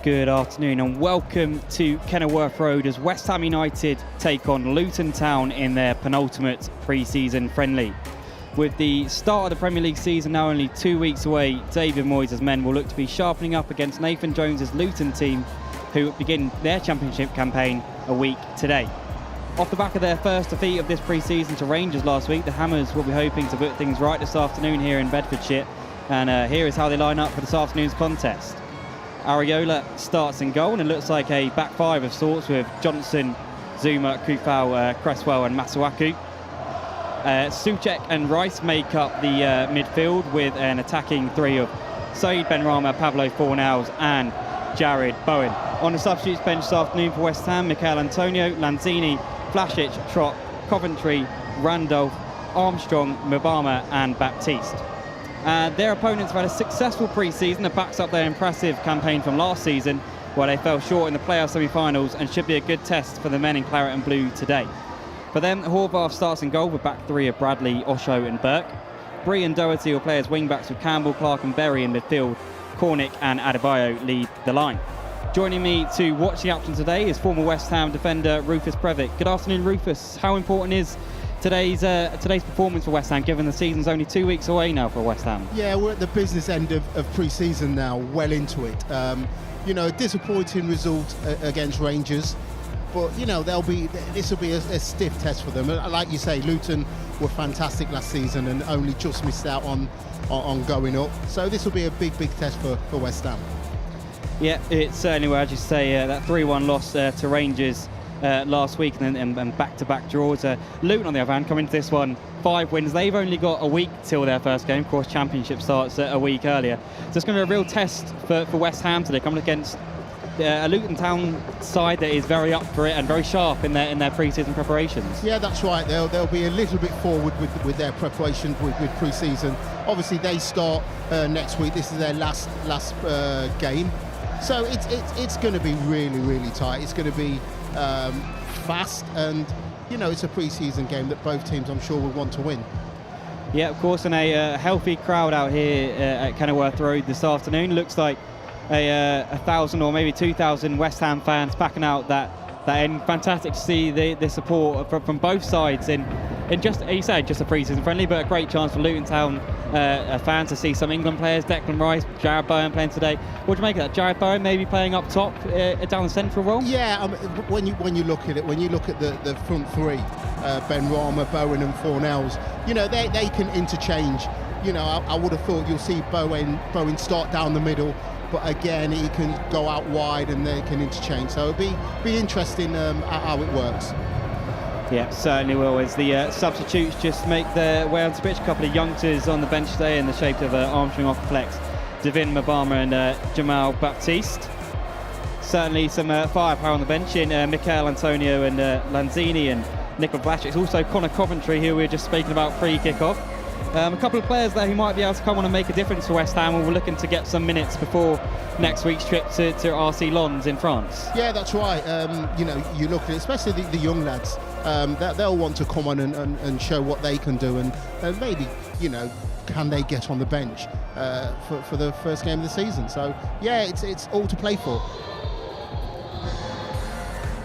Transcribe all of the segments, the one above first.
Good afternoon and welcome to Kenilworth Road as West Ham United take on Luton Town in their penultimate pre-season friendly. With the start of the Premier League season now only 2 weeks away, David Moyes' men will look to be sharpening up against Nathan Jones' Luton team, who begin their championship campaign a week today. Off the back of their first defeat of this pre-season to Rangers last week, the Hammers will be hoping to put things right this afternoon here in Bedfordshire, and here is how they line up for this afternoon's contest. Areola starts in goal, and it looks like a back five of sorts with Johnson, Zuma, Kufau, Cresswell and Masuaku. Souček and Rice make up the midfield with an attacking three of Said Benrahma, Pablo Fornals and Jared Bowen. On the substitutes bench this afternoon for West Ham, Mikel Antonio, Lanzini, Vlasic, Trott, Coventry, Randolph, Armstrong, Mbama and Baptiste. Their opponents have had a successful pre-season that backs up their impressive campaign from last season, where they fell short in the playoff semi-finals, and should be a good test for the men in claret and blue today. For them, Horvath starts in goal with back three of Bradley, Osho and Burke. Bree and Doherty will play as wing-backs with Campbell, Clark and Berry in midfield. Cornick and Adebayo lead the line. Joining me to watch the action today is former West Ham defender Rufus Previc. Good afternoon, Rufus. How important is today's performance for West Ham, given the season's only 2 weeks away now for West Ham? Yeah, we're at the business end of pre-season now, well into it. A disappointing result against Rangers, but this will be a stiff test for them. Like you say, Luton were fantastic last season and only just missed out on going up. So this will be a big test for West Ham. Yeah, it certainly will. As you say, that 3-1 loss to Rangers last week and back-to-back draws. Luton, on the other hand, come into this one 5 wins. They've only got a week till their first game. Of course, Championship starts a week earlier. So it's going to be a real test for West Ham today, coming against a Luton Town side that is very up for it and very sharp in their pre-season preparations. Yeah, that's right. They'll be a little bit forward with their preparation with pre-season. Obviously, they start next week. This is their last game. So it's going to be really tight. It's going to be fast, and it's a pre-season game that both teams, I'm sure, will want to win. Yeah, of course, and a healthy crowd out here at Kenilworth Road this afternoon. Looks like a 1,000 or maybe 2,000 West Ham fans packing out that end. Fantastic to see the support from both sides in just, you say, just a pre-season friendly, but a great chance for Luton Town fans to see some England players, Declan Rice, Jared Bowen playing today. What do you make of that? Jared Bowen maybe playing up top down the central role? Yeah, when you look at it, when you look at the front three, Benrahma, Bowen and Fornals, they can interchange. I would have thought you'll see Bowen start down the middle, but again he can go out wide and they can interchange. So it'll be interesting how it works. Yeah, certainly will, as the substitutes just make their way onto the pitch. A couple of youngsters on the bench today in the shape of Armstrong off the flex, Devin Mbama and Jamal Baptiste. Certainly some firepower on the bench in Mikel Antonio and Lanzini and Nicola Vlasic. Also Connor Coventry, who we were just speaking about pre-kick-off. A couple of players there who might be able to come on and make a difference for West Ham, and we're looking to get some minutes before next week's trip to RC Lens in France. Yeah, that's right. You look at it, especially the young lads, they'll want to come on and show what they can do, and maybe, can they get on the bench for the first game of the season. So, yeah, it's all to play for.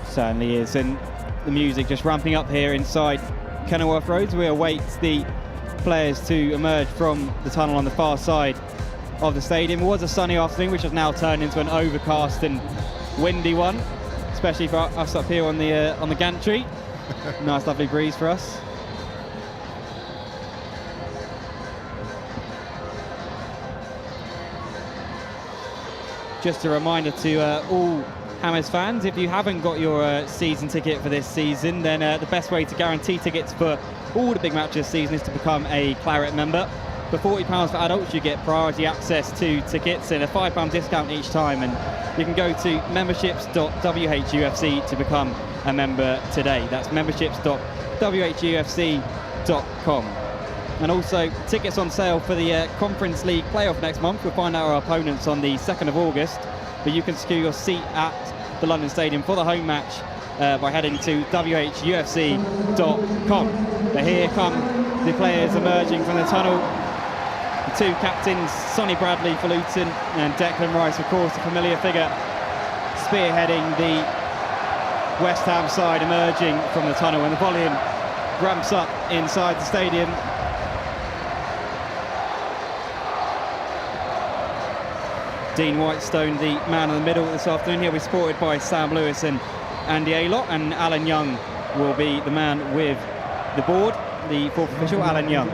Certainly is, and the music just ramping up here inside Kenilworth Road. We await the players to emerge from the tunnel on the far side of the stadium. It was a sunny afternoon, which has now turned into an overcast and windy one, especially for us up here on the gantry. Nice lovely breeze for us. Just a reminder to all Hammers fans, if you haven't got your season ticket for this season, then the best way to guarantee tickets for all the big matches this season is to become a Claret member. For £40 for adults, you get priority access to tickets and a £5 discount each time, and you can go to memberships.whufc to become a member today. That's memberships.whufc.com. And also tickets on sale for the Conference League playoff next month. We'll find out our opponents on the 2nd of August, but you can secure your seat at the London Stadium for the home match by heading to whufc.com. But here come the players emerging from the tunnel. The two captains, Sonny Bradley for Luton and Declan Rice, of course, a familiar figure spearheading the West Ham side emerging from the tunnel, and the volume ramps up inside the stadium. Dean Whitestone, the man in the middle this afternoon. He'll be supported by Sam Lewis and Andy Aylott, and Alan Young will be the man with the board, the fourth official, Alan Young.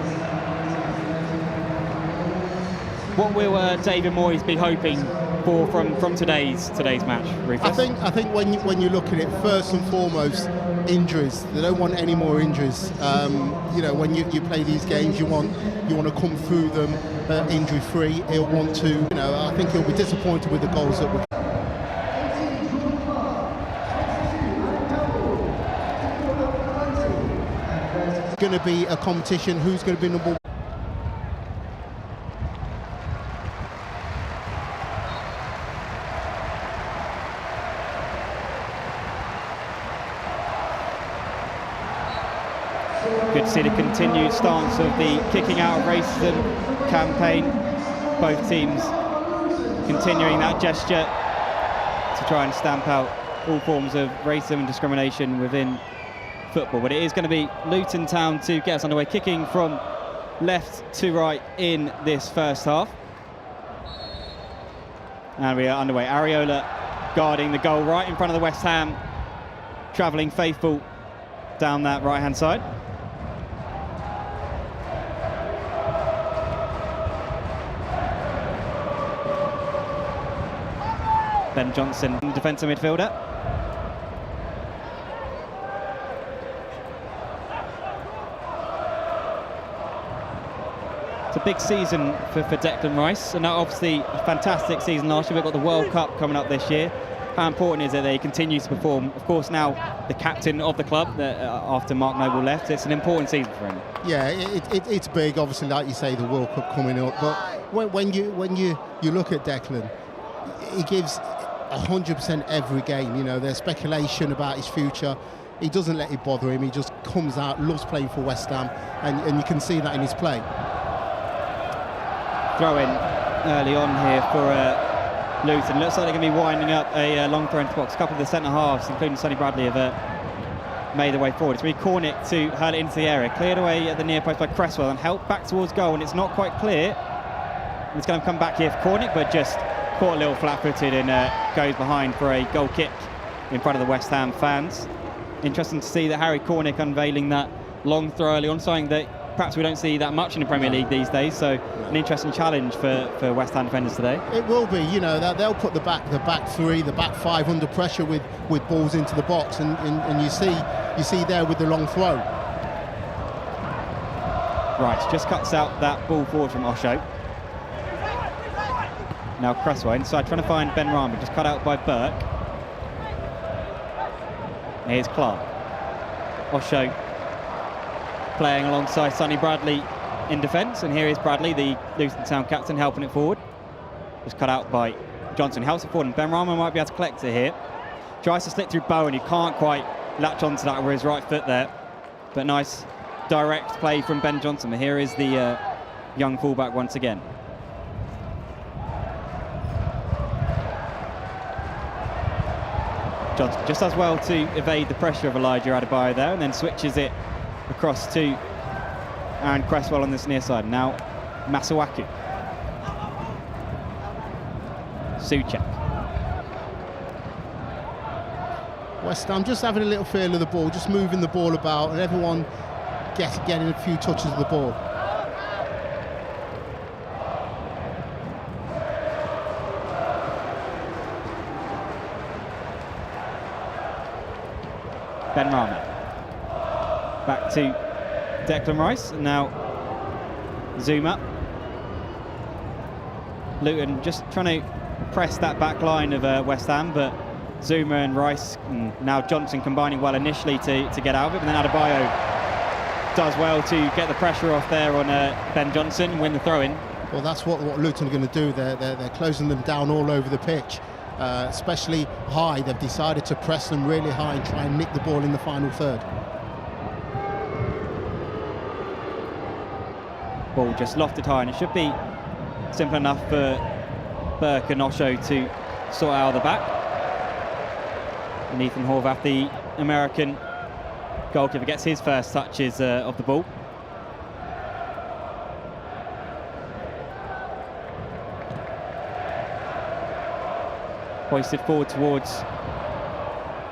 What will David Moyes be hoping for from today's match, Rufus? I think when you look at it, first and foremost, injuries. They don't want any more injuries. You know, when you play these games, you want to come through them injury free. He'll want to. You know, I think he'll be disappointed with the goals that we. Going to be a competition. Who's going to be number one? Good to see the continued stance of the kicking out of racism campaign. Both teams continuing that gesture to try and stamp out all forms of racism and discrimination within football. But it is going to be Luton Town to get us underway, kicking from left to right in this first half. And we are underway. Areola guarding the goal right in front of the West Ham, travelling faithful down that right-hand side. Ben Johnson, defensive midfielder. It's a big season for Declan Rice, and obviously a fantastic season last year. We've got the World Cup coming up this year. How important is it that he continues to perform? Of course, now the captain of the club after Mark Noble left. It's an important season for him. Yeah, it's big. Obviously, like you say, the World Cup coming up. But when you look at Declan, he gives 100% every game. You know, there's speculation about his future. He doesn't let it bother him. He just comes out, loves playing for West Ham, and you can see that in his play. Throw in early on here for Luton. Looks like they're going to be winding up a long throw into the box. A couple of the centre halves, including Sonny Bradley, have made their way forward. It's going to be Cornick to hurl it into the area. Cleared away at the near post by Cresswell and helped back towards goal, and it's not quite clear. It's going to come back here for Cornick, but just caught a little flat-footed and goes behind for a goal kick in front of the West Ham fans. Interesting to see that Harry Cornick unveiling that long throw early on, something that perhaps we don't see that much in the Premier League these days. So an interesting challenge for West Ham defenders today. It will be. You know, that they'll put the back three, the back five under pressure with balls into the box, and you see there with the long throw. Right, just cuts out that ball forward from Osho. Now Cresswell inside, trying to find Ben Rama, just cut out by Burke. Here's Clark. Osho playing alongside Sonny Bradley in defence, and here is Bradley, the Luton Town captain, helping it forward. Just cut out by Johnson, helps it forward, and Ben Rama might be able to collect it here. Tries to slip through Bowen, he can't quite latch onto that with his right foot there. But nice direct play from Ben Johnson. But here is the young fullback once again. Johnson just does well to evade the pressure of Elijah Adebayo there, and then switches it across to Aaron Cresswell on this near side. Now Masuaku. Souček. West Ham just having a little feel of the ball, just moving the ball about, and everyone getting a few touches of the ball. Ben Rama. Back to Declan Rice, and now Zuma. Luton just trying to press that back line of West Ham, but Zuma and Rice, and now Johnson combining well initially to get out of it, but then Adebayo does well to get the pressure off there on Ben Johnson and win the throw-in. Well, that's what Luton are going to do. They're closing them down all over the pitch, especially high. They've decided to press them really high and try and nick the ball in the final third. Ball just lofted high, and it should be simple enough for Burke and Osho to sort out the back. And Ethan Horvath, the American goalkeeper, gets his first touches of the ball. Hoisted forward towards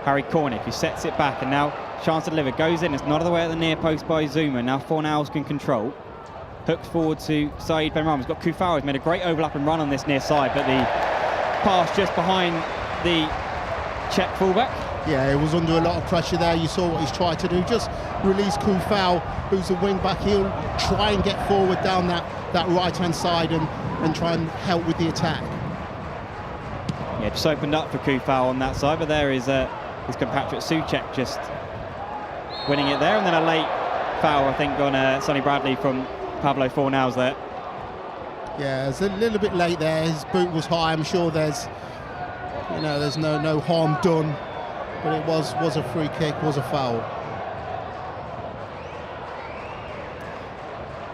Harry Cornick, who sets it back, and now chance to deliver, goes in, it's not the way at the near post by Zuma. Now Fornals can control. Hooked forward to Saeed Benrahma. He's got Kufau, who's made a great overlapping run on this near side, but the pass just behind the Czech fullback. Yeah, he was under a lot of pressure there. You saw what he's tried to do, just release Kufau, who's a wing back. He'll try and get forward down that right-hand side and try and help with the attack. Yeah, just opened up for Kufau on that side, but there is his compatriot Souček just winning it there, and then a late foul, I think, on Sonny Bradley from Pablo Fornals there. Yeah, it's a little bit late there. His boot was high. I'm sure there's no harm done, but it was a free kick, was a foul.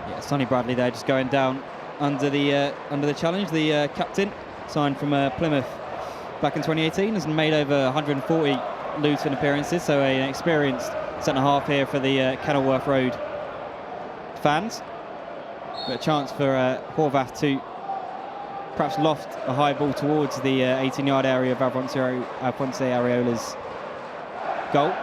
Yeah, Sonny Bradley there just going down under the challenge. The captain, signed from Plymouth back in 2018, has made over 140 Luton appearances, so an experienced centre-half here for the Kenilworth Road fans. But a chance for Horvath to perhaps loft a high ball towards the 18-yard area of Alphonse Areola's goal.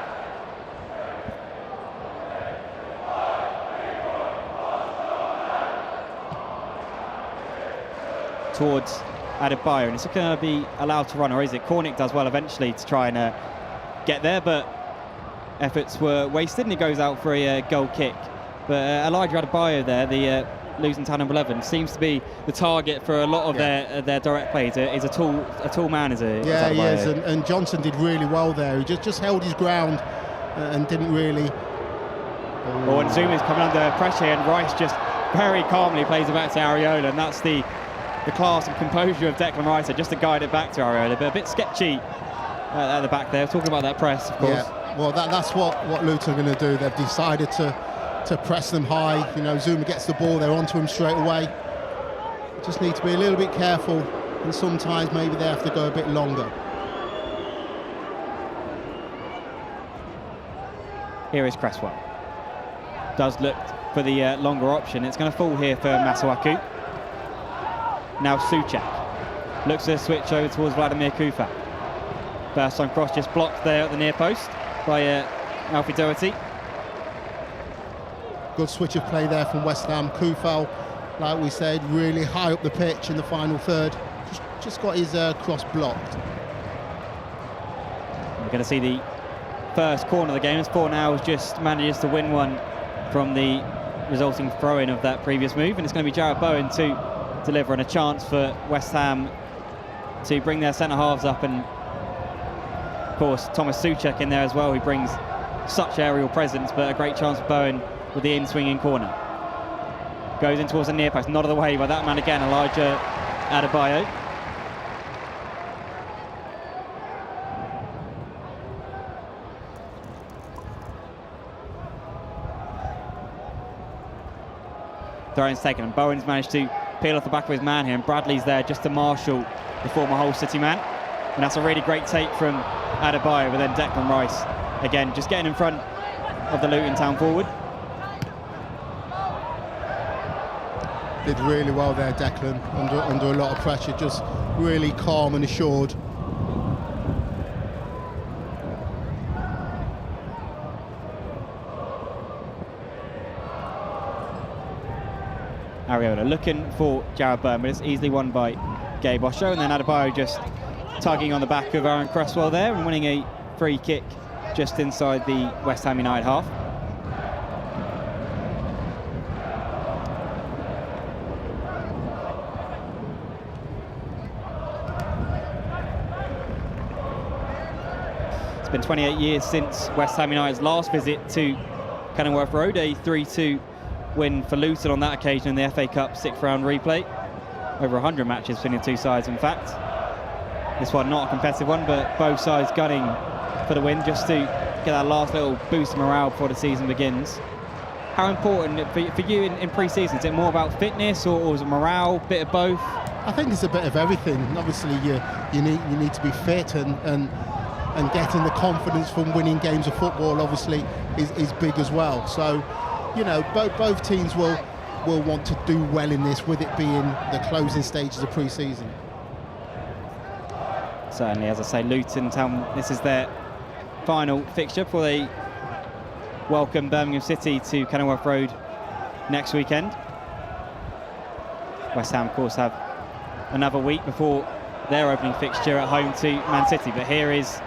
Towards Adebayo, and it's going to be allowed to run, or is it? Cornick does well eventually to try and get there, but efforts were wasted, and he goes out for a goal kick. But Elijah Adebayo there, the Luton Town number 11, seems to be the target for a lot of their direct plays. He's a tall man, is he? Yeah, he is, and Johnson did really well there. He just held his ground and didn't really. Oh, and Zuma's coming under pressure, and Rice just very calmly plays it back to Areola, and that's the class and composure of Declan Rice, just to guide it back to Areola, but a bit sketchy at the back there. Talking about that press, of course. Yeah, well, that's what Luton are going to do. They've decided to press them high. You know, Zuma gets the ball, they're onto him straight away. Just need to be a little bit careful, and sometimes maybe they have to go a bit longer. Here is Cresswell. Does look for the longer option. It's going to fall here for Masuaku. Now Souček looks to switch over towards Vladimir Kufau. First time cross just blocked there at the near post by Alfie Doherty. Good switch of play there from West Ham. Kufau, like we said, really high up the pitch in the final third. Just got his cross blocked. We're going to see the first corner of the game as Fornals just manages to win one from the resulting throw-in of that previous move, and it's going to be Jarrod Bowen to deliver, and a chance for West Ham to bring their centre-halves up, and of course Thomas Souček in there as well, who brings such aerial presence, but a great chance for Bowen with the in-swinging corner. Goes in towards the near post, not of the way by that man again, Elijah Adebayo. Throw-in's taken, and Bowen's managed to peel off the back of his man here, and Bradley's there just to marshal the former Hull City man. And that's a really great take from Adebayo, but then Declan Rice again just getting in front of the Luton Town forward. Did really well there, Declan, under a lot of pressure, just really calm and assured. Areola looking for Jarrod Bowen, but it's easily won by Gabe Osho, and then Adebayo just tugging on the back of Aaron Cresswell there and winning a free kick just inside the West Ham United half. It's been 28 years since West Ham United's last visit to Kenilworth Road, a 3-2 win for Luton on that occasion in the FA Cup 6th round replay. Over 100 matches between the two sides, in fact. This one not a competitive one, but both sides gunning for the win just to get that last little boost of morale before the season begins. How important for you in pre-season? Is it more about fitness or is it morale, bit of both? I think it's a bit of everything. Obviously, you need to be fit and and getting the confidence from winning games of football obviously is big as well. So, you know, both teams will want to do well in this, with it being the closing stages of pre-season. Certainly, as I say, Luton Town, this is their final fixture before they welcome Birmingham City to Kenilworth Road next weekend. West Ham, of course, have another week before their opening fixture at home to Man City. But here is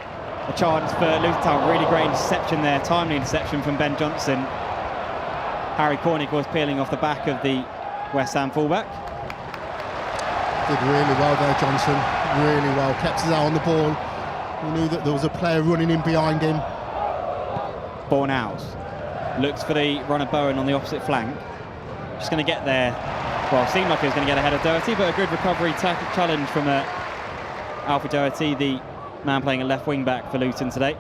a chance for Luton Town. Really great interception there, timely interception from Ben Johnson. Harry Cornick was peeling off the back of the West Ham fullback. Did really well there, Johnson. Really well. Kept his eye on the ball. He knew that there was a player running in behind him. Bornhouse looks for the runner Bowen on the opposite flank. Just going to get there. Well, seemed like he was going to get ahead of Doherty, but a good recovery challenge from Alfie Doherty, the man playing a left wing back for Luton today.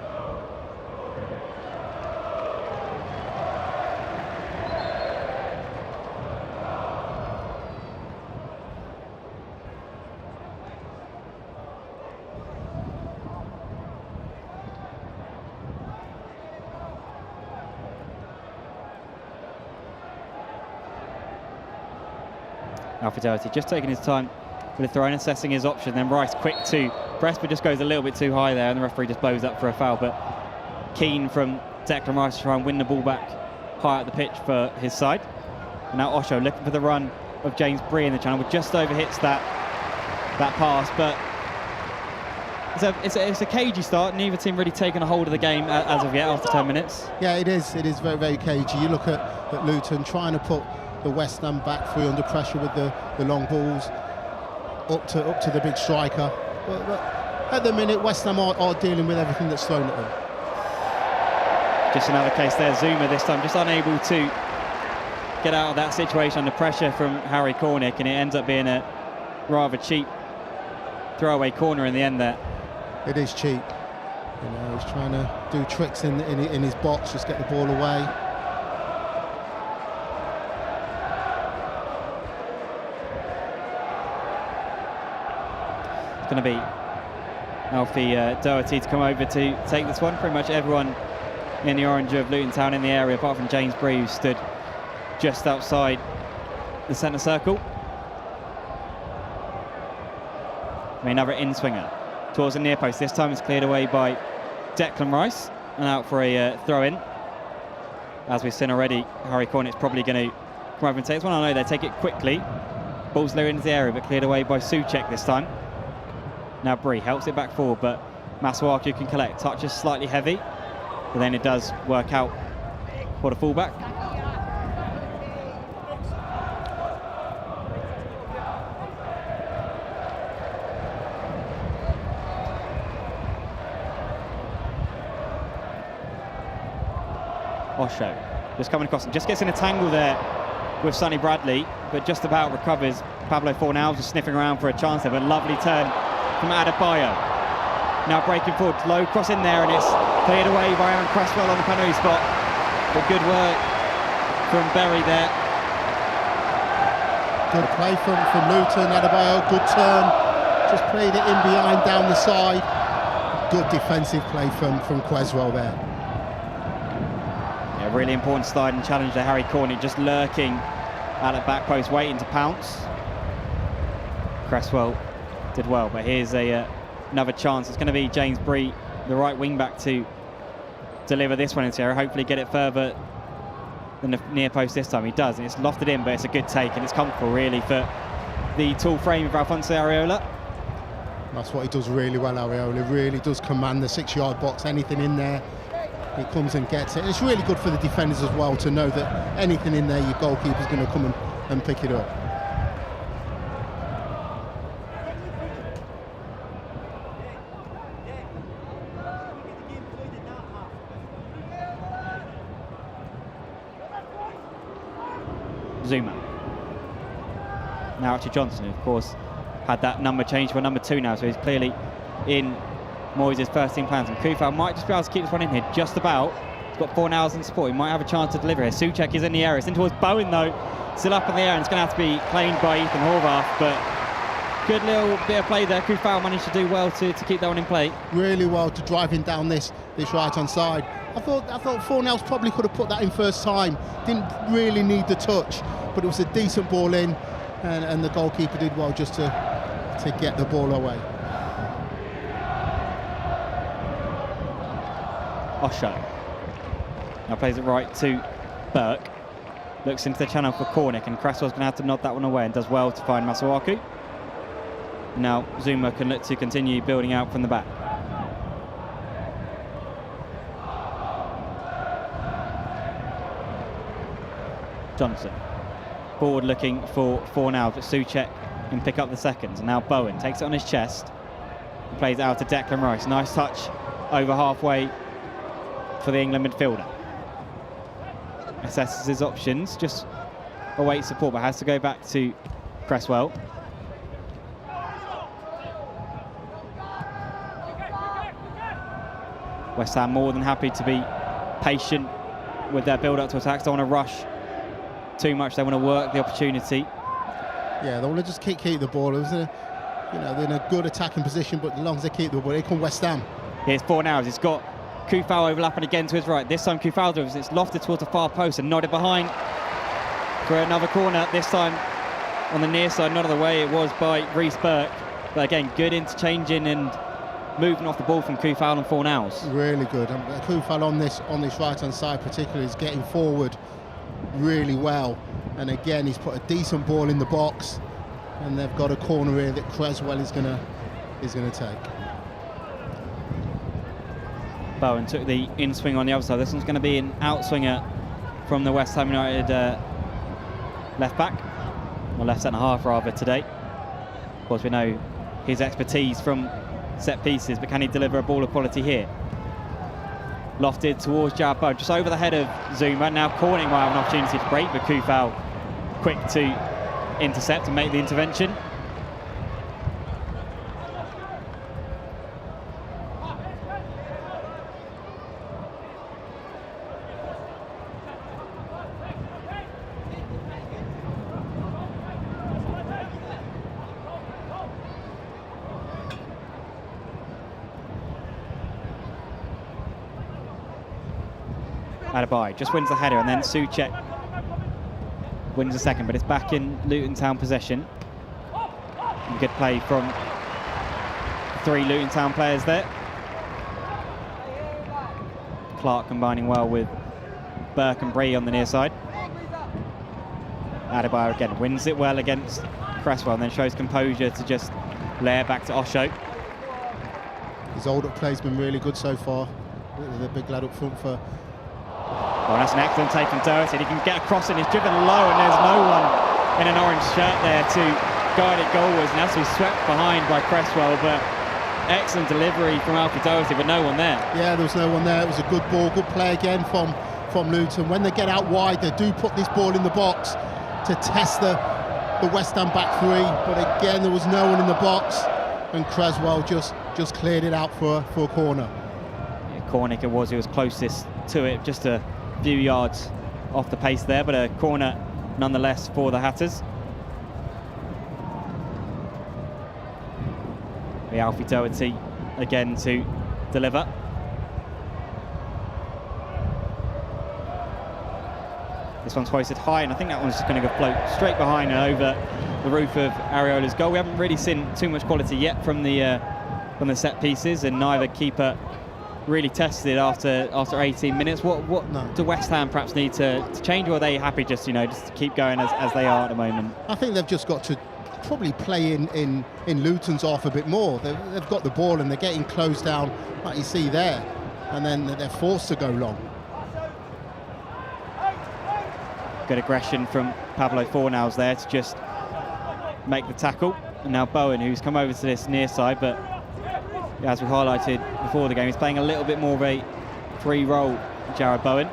Alfie Doherty just taking his time with the throw and assessing his option. Then Rice quick to press, but just goes a little bit too high there, and the referee just blows up for a foul. But keen from Declan Rice to try and win the ball back high up the pitch for his side. And now Osho looking for the run of James Bree in the channel, but just overhits that pass. But it's a cagey start. Neither team really taken a hold of the game as of yet after 10 minutes. Yeah, it is. It is very, very cagey. You look at Luton trying to put the West Ham back three under pressure with the long balls up to the big striker. But at the minute, West Ham are dealing with everything that's thrown at them. Just another case there. Zuma this time just unable to get out of that situation under pressure from Harry Cornick, and it ends up being a rather cheap throwaway corner in the end there. It is cheap. You know, he's trying to do tricks in his box, just get the ball away. It's going to be Alfie Doherty to come over to take this one. Pretty much everyone in the orange of Luton Town in the area, apart from James Bree, who stood just outside the centre circle. Another in-swinger towards the near post. This time it's cleared away by Declan Rice and out for a throw-in. As we've seen already, Harry Cornick's probably going to come over and take this one. I know they take it quickly. Ball's low into the area, but cleared away by Souček this time. Now Bree helps it back forward, but Masuaku can collect. Touch is slightly heavy, but then it does work out for the fullback. Osho just coming across and just gets in a tangle there with Sonny Bradley, but just about recovers. Pablo Fornals was sniffing around for a chance there, but lovely turn from Adebayo. Now breaking forward, low cross in there, and it's cleared away by Aaron Cresswell on the penalty spot. But good work from Berry there. Good play from Luton. Adebayo, good turn. Just played it in behind down the side. Good defensive play from Cresswell there. Yeah, really important slide and challenge to Harry Cornick, just lurking at the back post, waiting to pounce. Cresswell did well, but here's another chance. It's going to be James Bree, the right wing back, to deliver this one into the area. Hopefully get it further than the near post this time. He does, and it's lofted in, but it's a good take, and it's comfortable really for the tall frame of Alfonso Areola. That's what he does really well, Areola. Really does command the 6-yard box. Anything in there, he comes and gets it. It's really good for the defenders as well to know that anything in there, your goalkeeper's going to come and pick it up. Zuma. Now to Johnson, who of course had that number changed for number 2 now, so he's clearly in Moyes' first team plans. And Kufal might just be able to keep this one in here, just about. He's got 4 hours in support, he might have a chance to deliver here. Souček is in the area, it's in towards Bowen though, still up in the air, and it's going to have to be claimed by Ethan Horvath, but Good little bit of play there. Kufal managed to do well to keep that one in play. Really well to driving down this right-hand side. I thought Fornells probably could have put that in first time. Didn't really need the touch, but it was a decent ball in, and the goalkeeper did well just to get the ball away. Osho now plays it right to Burke. Looks into the channel for Cornick, and Cresswell's going to have to nod that one away, and does well to find Masuaku. Now Zuma can look to continue building out from the back. Johnson forward looking for now, but Souček can pick up the seconds. And now Bowen takes it on his chest and plays it out to Declan Rice. Nice touch over halfway for the England midfielder. Assesses his options, just awaits support, but has to go back to Cresswell. West Ham more than happy to be patient with their build-up to attacks. Don't want to rush too much. They want to work the opportunity. Yeah, they want to just keep the ball. It was they're in a good attacking position, but as long as they keep the ball, here come West Ham. Here's Fornells. He's got Kufal overlapping again to his right. This time Kufal does. It's lofted towards the far post and nodded behind for another corner. This time on the near side, not of the way it was by Reece Burke. But again, good interchanging and moving off the ball from Kufal and Fornells. Really good. And Kufal on this right-hand side particularly is getting forward really well. And again, he's put a decent ball in the box, and they've got a corner here that Cresswell is gonna take. Bowen took the in-swing on the other side. This one's going to be an outswinger from the West Ham United left back, or left centre half rather, today. Of course, we know his expertise from set pieces, but can he deliver a ball of quality here? Lofted towards Jared Bowen, just over the head of Zuma. Now Corning will have an opportunity to break, but Kufal quick to intercept and make the intervention. Adebayo just wins the header, and then Souček wins the second, but it's back in Luton Town possession. And good play from 3 Luton Town players there. Clark combining well with Burke and Bree on the near side. Adebayo again wins it well against Cresswell, and then shows composure to just layer back to Osho. His hold-up play's been really good so far. The big lad up front for... Well, that's an excellent take from Doherty. He can get across it, he's driven low, and there's no one in an orange shirt there to guide it goalwards, and that's to be swept behind by Cresswell, but excellent delivery from Alfie Doherty, but no one there. Yeah, there was no one there. It was a good ball, good play again from Luton. When they get out wide, they do put this ball in the box to test the West Ham back three, but again, there was no one in the box, and Cresswell just cleared it out for a corner. Yeah, Cornick it was, he was closest to it, just a few yards off the pace there, but a corner nonetheless for the Hatters. The Alfie Doherty again to deliver. This one's hoisted high, and I think that one's just going to go float straight behind and over the roof of Areola's goal. We haven't really seen too much quality yet from the set pieces, and neither keeper really tested after 18 minutes. What do West Ham perhaps need to change, or are they happy just to keep going as they are at the moment? I think they've just got to probably play in Luton's off a bit more. They've got the ball and they're getting closed down like you see there, and then they're forced to go long. Good aggression from Pablo Fornells there to just make the tackle. And now Bowen, who's come over to this near side, but as we highlighted before the game, he's playing a little bit more of a free role, Jared Bowen.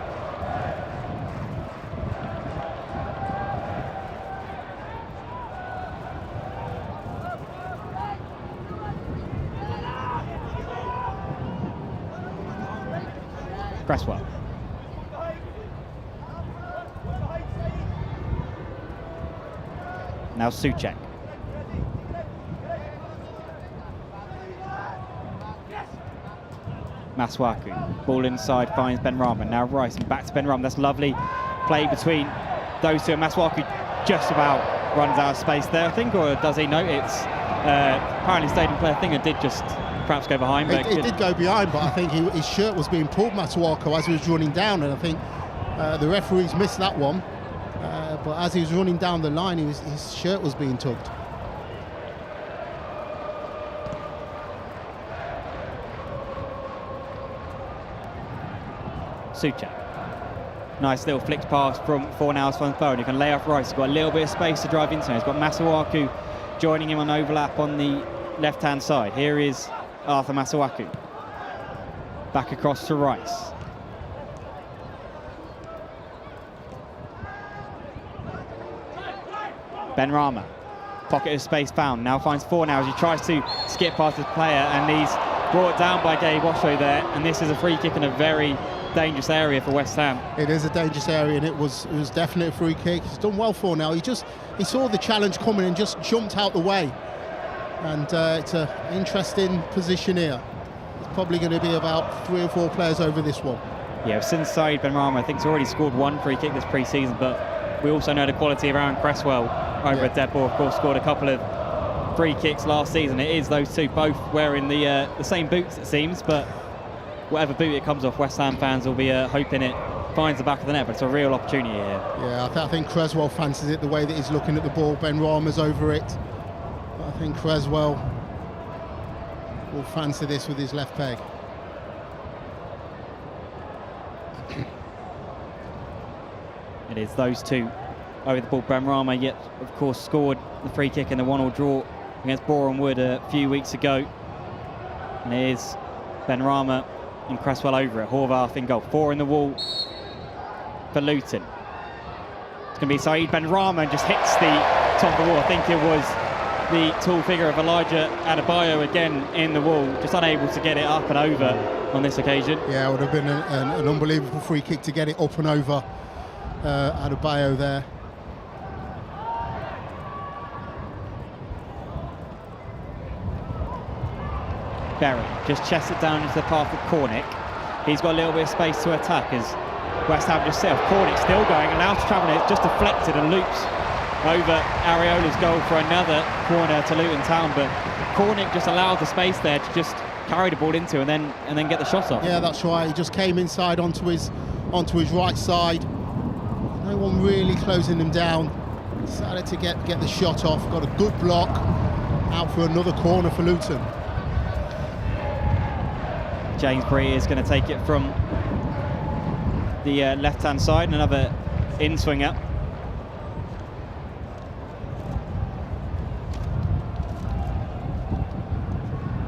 Cresswell. Now Souček. Masuaku. Ball inside, finds Benrahma. Now Rice, and back to Benrahma. That's lovely play between those two. And Masuaku just about runs out of space there, I think, or does he? No, it's apparently stayed in play. I think it did just perhaps go behind. But it did go behind, but I think his shirt was being pulled, Masuaku, as he was running down, and I think the referees missed that one. But as he was running down the line, his shirt was being tugged. Souček. Nice little flicked pass from Fornals from Bowen. You can lay off Rice. He's got a little bit of space to drive into. He's got Masuaku joining him on overlap on the left-hand side. Here is Arthur Masuaku. Back across to Rice. Benrahma. Pocket of space found. Now finds Fornals. He tries to skip past his player, and he's brought down by Gabe Osho there. And this is a free kick in a very dangerous area for West Ham. It is a dangerous area, and it was definitely a free kick. He's done well for now. He saw the challenge coming and just jumped out the way. And it's an interesting position here. It's probably going to be about 3 or 4 players over this one. Yeah, since Saeed Benrahma, I think, has already scored 1 free kick this pre-season, but we also know the quality of Aaron Cresswell over at Dead Ball. Of course, scored a couple of free kicks last season. It is those two both wearing the same boots, it seems, but whatever boot it comes off, West Ham fans will be hoping it finds the back of the net, but it's a real opportunity here. Yeah, I think Cresswell fancies it the way that he's looking at the ball. Benrahma's over it. But I think Cresswell will fancy this with his left peg. It is those two over the ball. Benrahma, yet of course, scored the free kick in the 1-1 draw against Boreham Wood a few weeks ago. And it is Benrahma and Cresswell over it. Horvath in goal. 4 in the wall for Luton. It's going to be Saeed Benrahma, and just hits the top of the wall. I think it was the tall figure of Elijah Adebayo again in the wall, just unable to get it up and over on this occasion. Yeah, it would have been an unbelievable free kick to get it up and over Adebayo there. Berry just chests it down into the path of Cornick. He's got a little bit of space to attack as West Ham just set off. Cornick still going, allowed to travel. It's just deflected and loops over Areola's goal for another corner to Luton Town, but Cornick just allowed the space there to just carry the ball into and then get the shot off. Yeah, that's right. He just came inside onto his right side. No one really closing him down. Decided to get the shot off. Got a good block. Out for another corner for Luton. James Bree is going to take it from the left-hand side, and another in-swinger.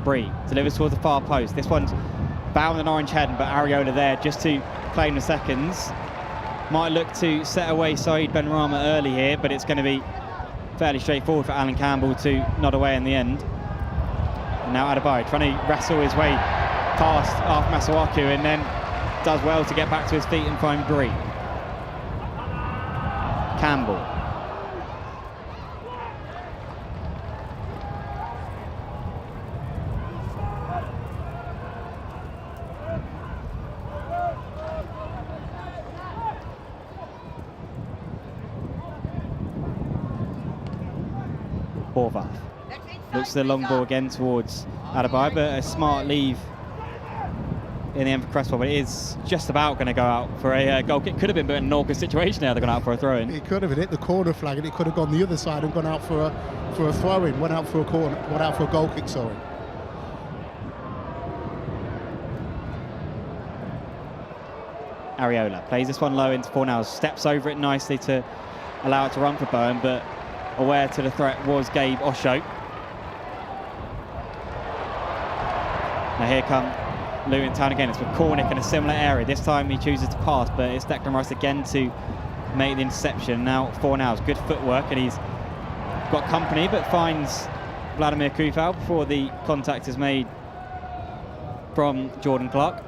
Bree delivers towards the far post. This one's bound an orange head, but Areola there just to claim the seconds. Might look to set away Saeed Benrahma early here, but it's going to be fairly straightforward for Alan Campbell to nod away in the end. And now Adebayo trying to wrestle his way past Arthur Masuaku, and then does well to get back to his feet and find Bree. Campbell. Horvath looks to the long ball again towards Adebayo, but a smart leave in the end for Cresswell, but it is just about going to go out for a goal kick. Could have been, but in an awkward situation now, they're going out for a throw-in. It could have hit the corner flag, and it could have gone the other side and gone out for a throw-in. Went out for a corner, went out for a goal kick, sorry. Areola plays this one low into Fornals, steps over it nicely to allow it to run for Bowen, but aware to the threat was Gabe Osho. Now here come Luton Town again. It's with Cornick in a similar area. This time he chooses to pass, but it's Declan Rice again to make the interception. Now Fornals, good footwork, and he's got company, but finds Vladimir Kufal before the contact is made from Jordan Clark.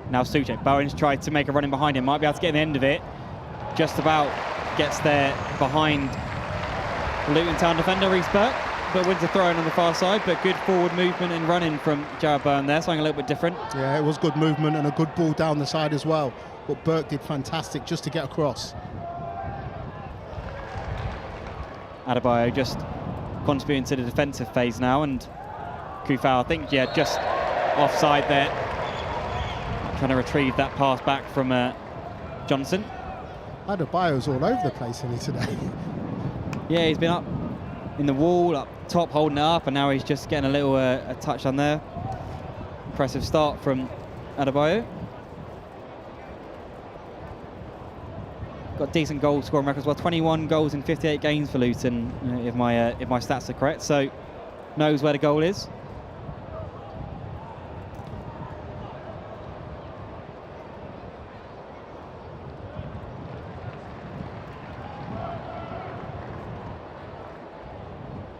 Now Souček. Bowen's tried to make a run in behind him, might be able to get the end of it. Just about gets there behind Luton Town defender Reece Burke. but wins the throw-in on the far side, but good forward movement and running from Jared Byrne there, something a little bit different. Yeah, it was good movement and a good ball down the side as well. But Burke did fantastic just to get across. Adebayo just contributing to the defensive phase now, and Kufau, I think, yeah, just offside there. Trying to retrieve that pass back from Johnson. Adebayo's all over the place in here today. Yeah, he's been up in the wall, up top, holding it up, and now he's just getting a little a touch on there. Impressive start from Adebayo. Got decent goal scoring record as well. 21 goals in 58 games for Luton, if my stats are correct. So knows where the goal is.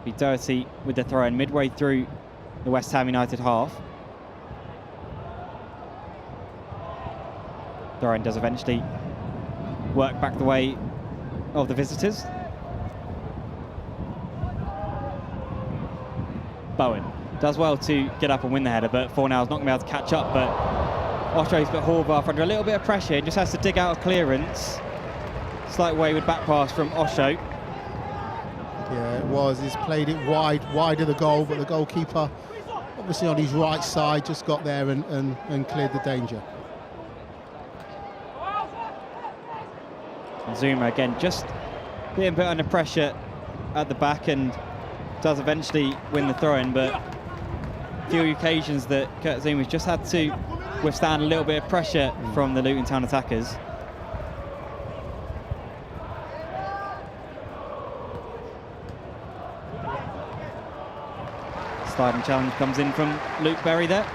Be dirty with the throw-in midway through the West Ham United half. Throw-in does eventually work back the way of the visitors. Bowen does well to get up and win the header, but Fornell's not going to be able to catch up. But Ostro's put Horvath under a little bit of pressure and just has to dig out a clearance. Slight wayward back pass from Osho. Yeah, it was. He's played it wide of the goal, but the goalkeeper, obviously on his right side, just got there and cleared the danger. Zuma again just being put under pressure at the back and does eventually win the throw-in, but a few occasions that Kurt Zuma's just had to withstand a little bit of pressure from the Luton Town attackers. Sliding challenge comes in from Luke Berry there.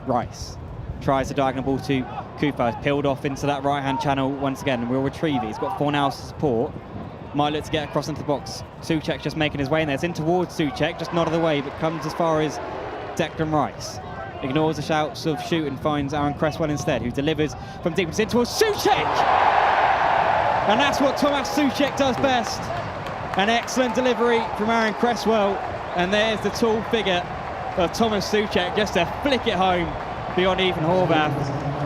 Rice tries the diagonal ball to Cooper, peeled off into that right-hand channel once again, and we'll retrieve it. He's got Fornell's support. Might look to get across into the box. Souček just making his way in there. It's in towards Souček, just not of the way, but comes as far as Declan Rice. Ignores the shouts of shoot and finds Aaron Cresswell instead, who delivers from deep in towards Souček! And that's what Tomas Souček does best. An excellent delivery from Aaron Cresswell, and there's the tall figure of Tomas Souček just to flick it home beyond Ethan Horvath.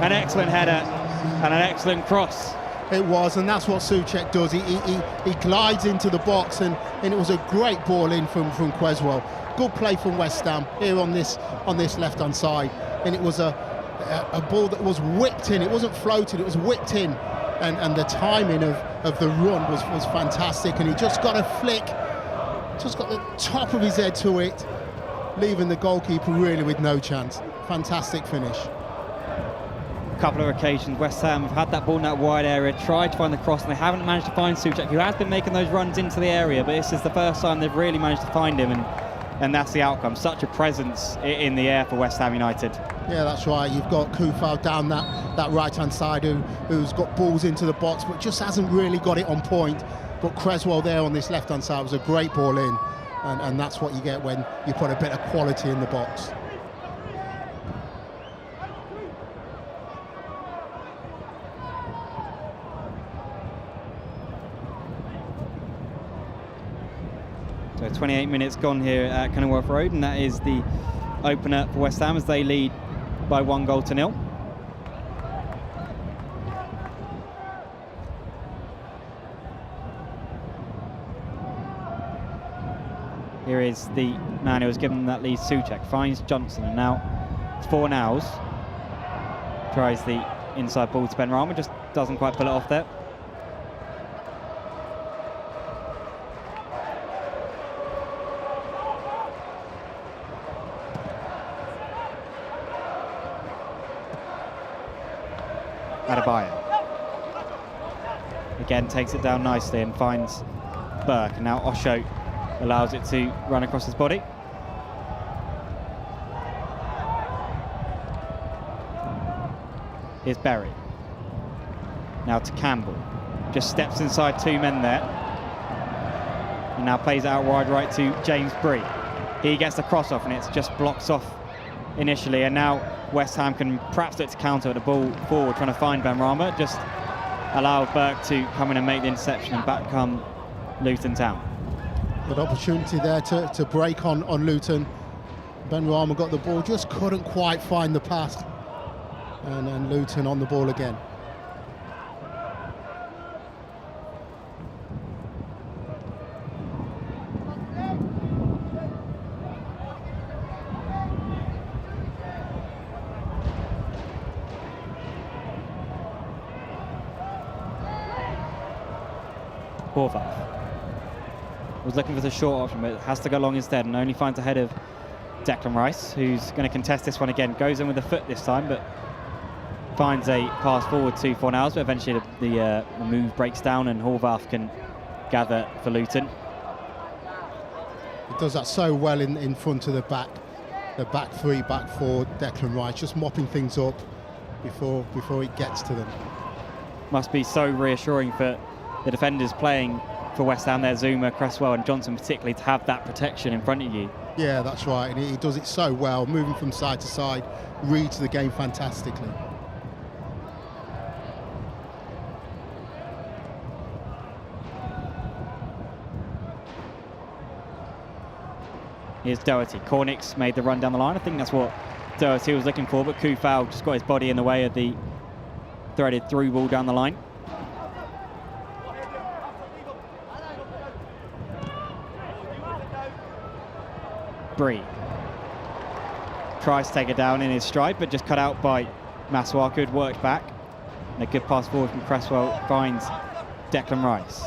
An excellent header and an excellent cross. It was, and that's what Souček does. He glides into the box, and it was a great ball in from Cresswell. Good play from West Ham here on this left-hand side, and it was a ball that was whipped in. It wasn't floated, it was whipped in, and the timing of the run was fantastic, and he just got a flick, just got the top of his head to it, leaving the goalkeeper really with no chance. Fantastic finish. A couple of occasions West Ham have had that ball in that wide area, tried to find the cross, and they haven't managed to find Souček, who has been making those runs into the area, but this is the first time they've really managed to find him, and that's the outcome. Such a presence in the air for West Ham United. Yeah, that's right. You've got Kufau down that right-hand side who's got balls into the box, but just hasn't really got it on point. But Cresswell there on this left-hand side was a great ball in, and that's what you get when you put a bit of quality in the box. So 28 minutes gone here at Kenilworth Road, and that is the opener for West Ham as they lead by 1-0. Here is the man who was given that lead, Souček, finds Johnson, and now Fornells tries the inside ball to Ben Rama, just doesn't quite pull it off there. Adebayo again takes it down nicely and finds Burke, and now Osho allows it to run across his body. Here's Berry. Now to Campbell. Just steps inside two men there. And now plays it out wide right to James Bree. He gets the cross off, and it's just blocks off initially, and now West Ham can perhaps look to counter the ball forward, trying to find Benrahma. Just allow Burke to come in and make the interception, and back come Luton Town. Good opportunity there to break on Luton. Benrahma got the ball, just couldn't quite find the pass. And then Luton on the ball again. Horvath was looking for the short option, but has to go long instead, and only finds ahead of Declan Rice, who's going to contest this one again. Goes in with the foot this time, but finds a pass forward to Fornals, but eventually the move breaks down and Horvath can gather for Luton. He does that so well in front of the back three, back four, Declan Rice, just mopping things up before it gets to them. Must be so reassuring for the defenders playing for West Ham there, Zuma, Cresswell and Johnson particularly, to have that protection in front of you. Yeah, that's right, and he does it so well, moving from side to side, reads the game fantastically. Here's Doherty. Cornick's made the run down the line. I think that's what Doherty was looking for, but Kufal just got his body in the way of the threaded through ball down the line. Bree tries to take it down in his stride, but just cut out by Masuaku, who'd worked back. And a good pass forward from Cresswell finds Declan Rice.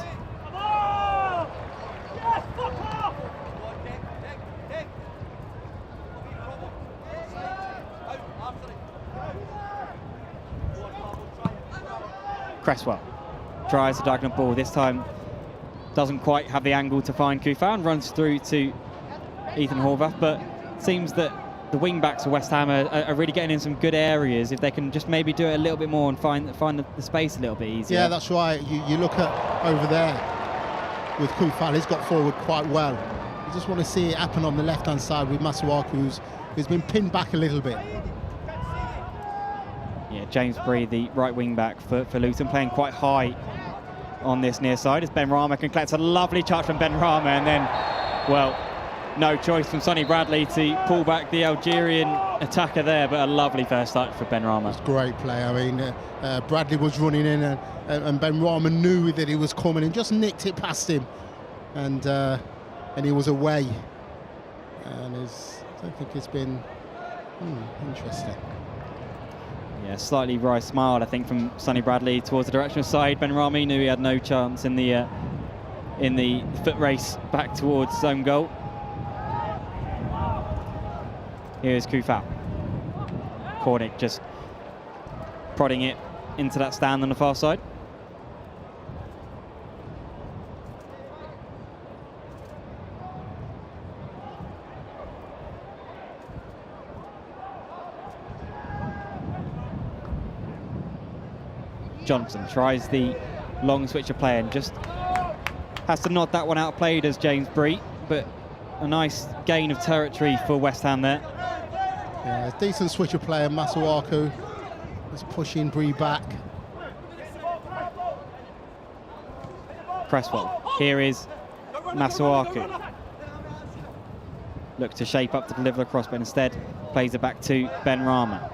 Cresswell tries the diagonal ball. This time doesn't quite have the angle to find Kufal and runs through to Ethan Horvath, but seems that the wing backs of West Ham are really getting in some good areas. If they can just maybe do it a little bit more and find the space a little bit easier. Yeah, that's right. You look at over there with Kufal, he's got forward quite well. You just want to see it happen on the left-hand side with Masuaku, who's been pinned back a little bit. Yeah, James Bree, the right wing back for Luton, playing quite high on this near side as Benrahma can collect a lovely touch from Benrahma, and then, well, no choice from Sonny Bradley to pull back the Algerian attacker there, but a lovely first touch for Benrahma. It's great play. I mean, Bradley was running in and Benrahma knew that he was coming and just nicked it past him, and he was away. And I don't think it's been interesting. Yeah, slightly wry smile, I think, from Sonny Bradley towards the directional side. Benrahma knew he had no chance in the foot race back towards his own goal. Here's Kufal. Cornick just prodding it into that stand on the far side. Johnson tries the long switch of play and just has to nod that one out played as James Bree, but a nice gain of territory for West Ham there. Yeah, decent switch of play, and Masuaku is pushing Bree back. Cresswell. Here is Masuaku. Looks to shape up to deliver the cross, but instead plays it back to Benrahma.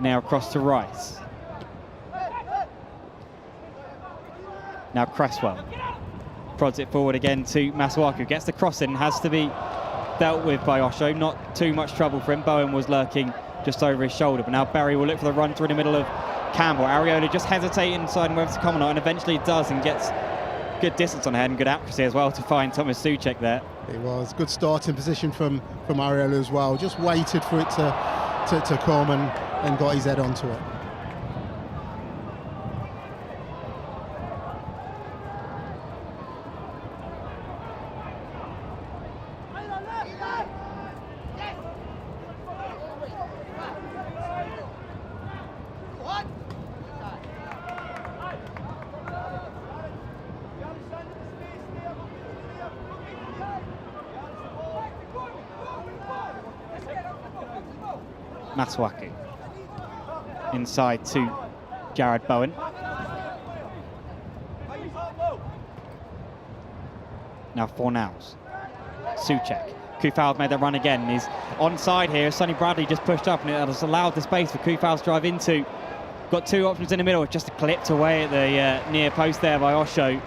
Now across to Rice. Now Cresswell prods it forward again to Masuaku. Gets the cross in, has to be dealt with by Osho. Not too much trouble for him. Bowen was lurking just over his shoulder, but now Barry will look for the run through the middle of Campbell. Areola just hesitating, deciding whether to come or not, and eventually does, and gets good distance on ahead and good accuracy as well to find Thomas Souček there. It was good starting position from Areola as well. Just waited for it to come and got his head onto it. Masuaku inside to Jared Bowen. Now Fornals. Souček. Koufal's made that run again. He's onside here. Sonny Bradley just pushed up and it has allowed the space for Koufal to drive into. Got two options in the middle. Just clipped away at the near post there by Osho.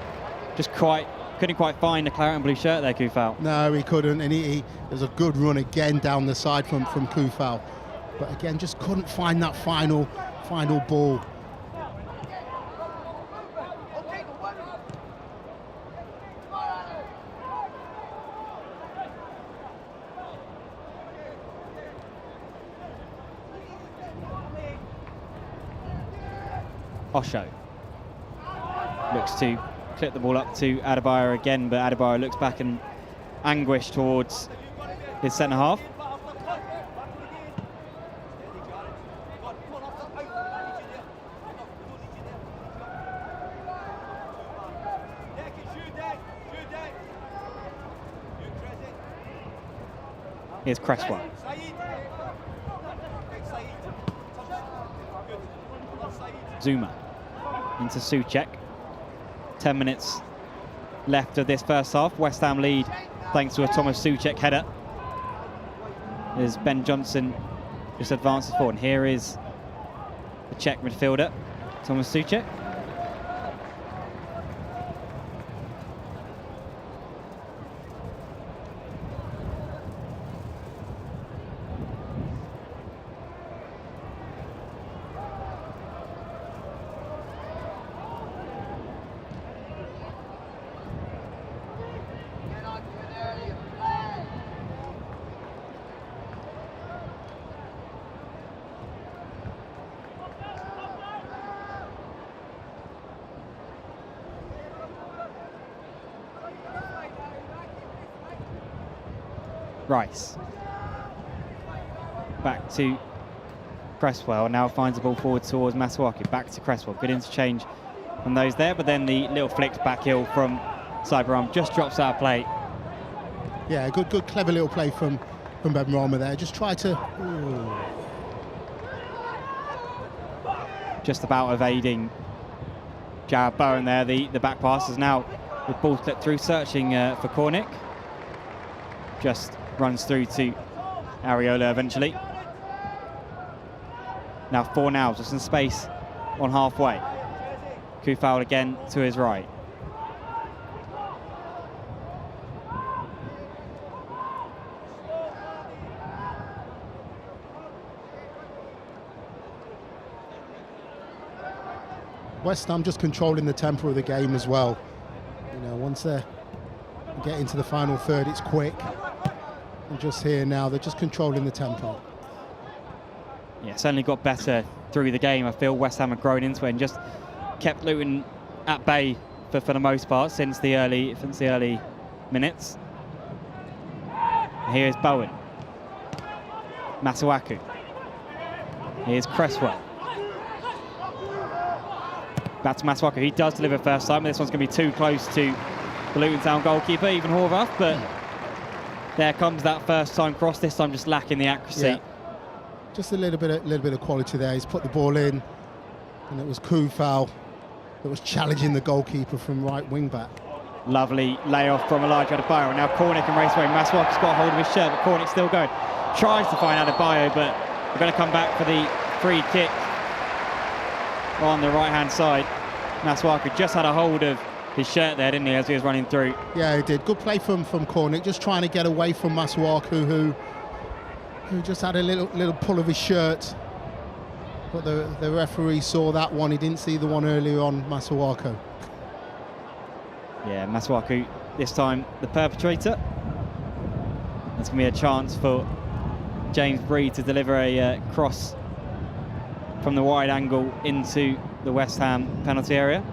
Just couldn't quite find the claret and blue shirt there, Koufal. No, he couldn't. And there's a good run again down the side from Koufal. But again, just couldn't find that final ball. Osho looks to clip the ball up to Adebayo again, but Adebayo looks back in anguish towards his centre half. Here's Cresswell. Zuma into Souček. 10 minutes left of this first half. West Ham lead thanks to a Thomas Souček header. As Ben Johnson just advances forward. And here is the Czech midfielder, Thomas Souček. Rice. Back to Cresswell, now finds the ball forward towards Masuaku. Back to Cresswell, good interchange from those there, but then the little flicks back heel from Cyberarm just drops out of play. Yeah, good clever little play from Benrahma there. Just try to... Ooh. Just about evading Jared Bowen there. The back pass is now with ball slipped through, searching for Cornick. Just runs through to Areola eventually. Now Fornals, just in space on halfway. Koufal again to his right. West Ham just controlling the tempo of the game as well. You know, once they get into the final third, it's quick. And just here now, they're just controlling the tempo. Yeah, certainly got better through the game. I feel West Ham have grown into it and just kept Luton at bay for the most part since the early minutes. Here's Bowen. Masuaku. Here's Cresswell. Back to Masuaku. He does deliver first time, but this one's going to be too close to the Luton Town goalkeeper, even Horvath, but there comes that first time cross, this time just lacking the accuracy. Yeah. Just a little bit of quality there. He's put the ball in, and it was Koufal that was challenging the goalkeeper from right wing back. Lovely layoff from Elijah Adebayo. Now Cornick can race away. Masuaku's got hold of his shirt, but Cornick's still going. Tries to find Adebayo, but we're going to come back for the free kick on the right-hand side. Masuaku just had a hold of his shirt there, didn't he, as he was running through? Yeah, he did. Good play from Cornick, just trying to get away from Masuaku, who just had a little pull of his shirt. But the referee saw that one. He didn't see the one earlier on Masuaku. Yeah, Masuaku this time the perpetrator. That's going to be a chance for James Bree to deliver a cross from the wide angle into the West Ham penalty area.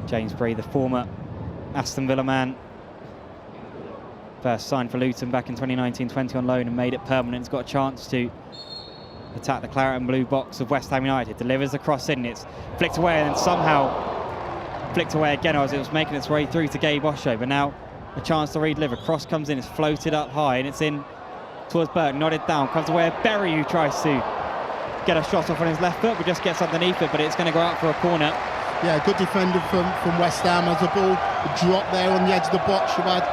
James Bree, the former Aston Villa man, First signed for Luton back in 2019-20 on loan and made it permanent. He's got a chance to attack the claret and blue box of West Ham United. Delivers the cross in. It's flicked away and then somehow flicked away again as it was making its way through to Gabe Osho. But now a chance to redeliver. Cross comes in. It's floated up high and it's in towards Burke. Nodded down. Comes away at Berry, who tries to get a shot off on his left foot, but just gets underneath it. But it's going to go out for a corner. Yeah, good defender from West Ham. As the ball dropped there on the edge of the box, you've had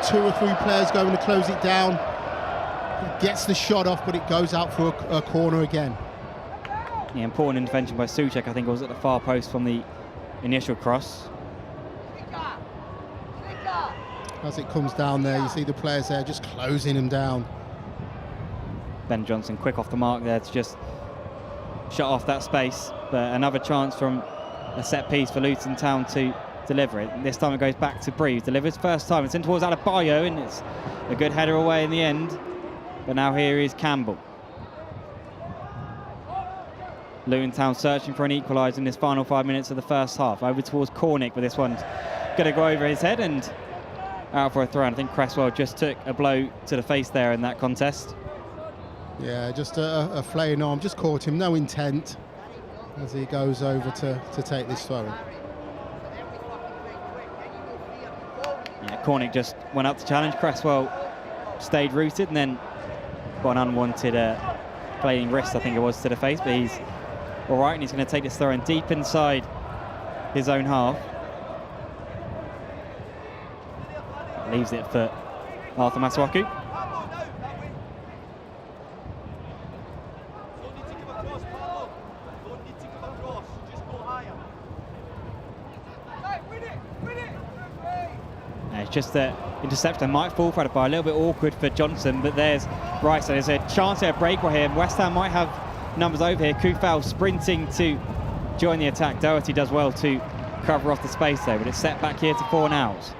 2 or 3 players going to close it down. Gets the shot off, but it goes out for a corner again. Yeah, important intervention by Souček. I think it was at the far post from the initial cross. As it comes down there, you see the players there just closing him down. Ben Johnson quick off the mark there to just shut off that space. But another chance from a set piece for Luton Town to deliver it. This time it goes back to Bree. Delivers first time. It's in towards Adebayo and it's a good header away in the end. But now here is Campbell. Luton Town searching for an equaliser in this final 5 minutes of the first half. Over towards Cornick, but this one's going to go over his head and out for a throw. I think Cresswell just took a blow to the face there in that contest. Yeah, just a flaying arm, just caught him, no intent as he goes over to take this throw. Yeah, Cornick just went up to challenge. Cresswell stayed rooted and then got an unwanted playing wrist, I think it was, to the face, but he's all right and he's going to take this throw in deep inside his own half. Leaves it for Arthur Masuaku. It's just that interception might fall for it, by a little bit awkward for Johnson, but there's Rice. So there's a chance at a breakaway here. West Ham might have numbers over here. Kufal sprinting to join the attack. Doherty does well to cover off the space there, but it's set back here to Fornals.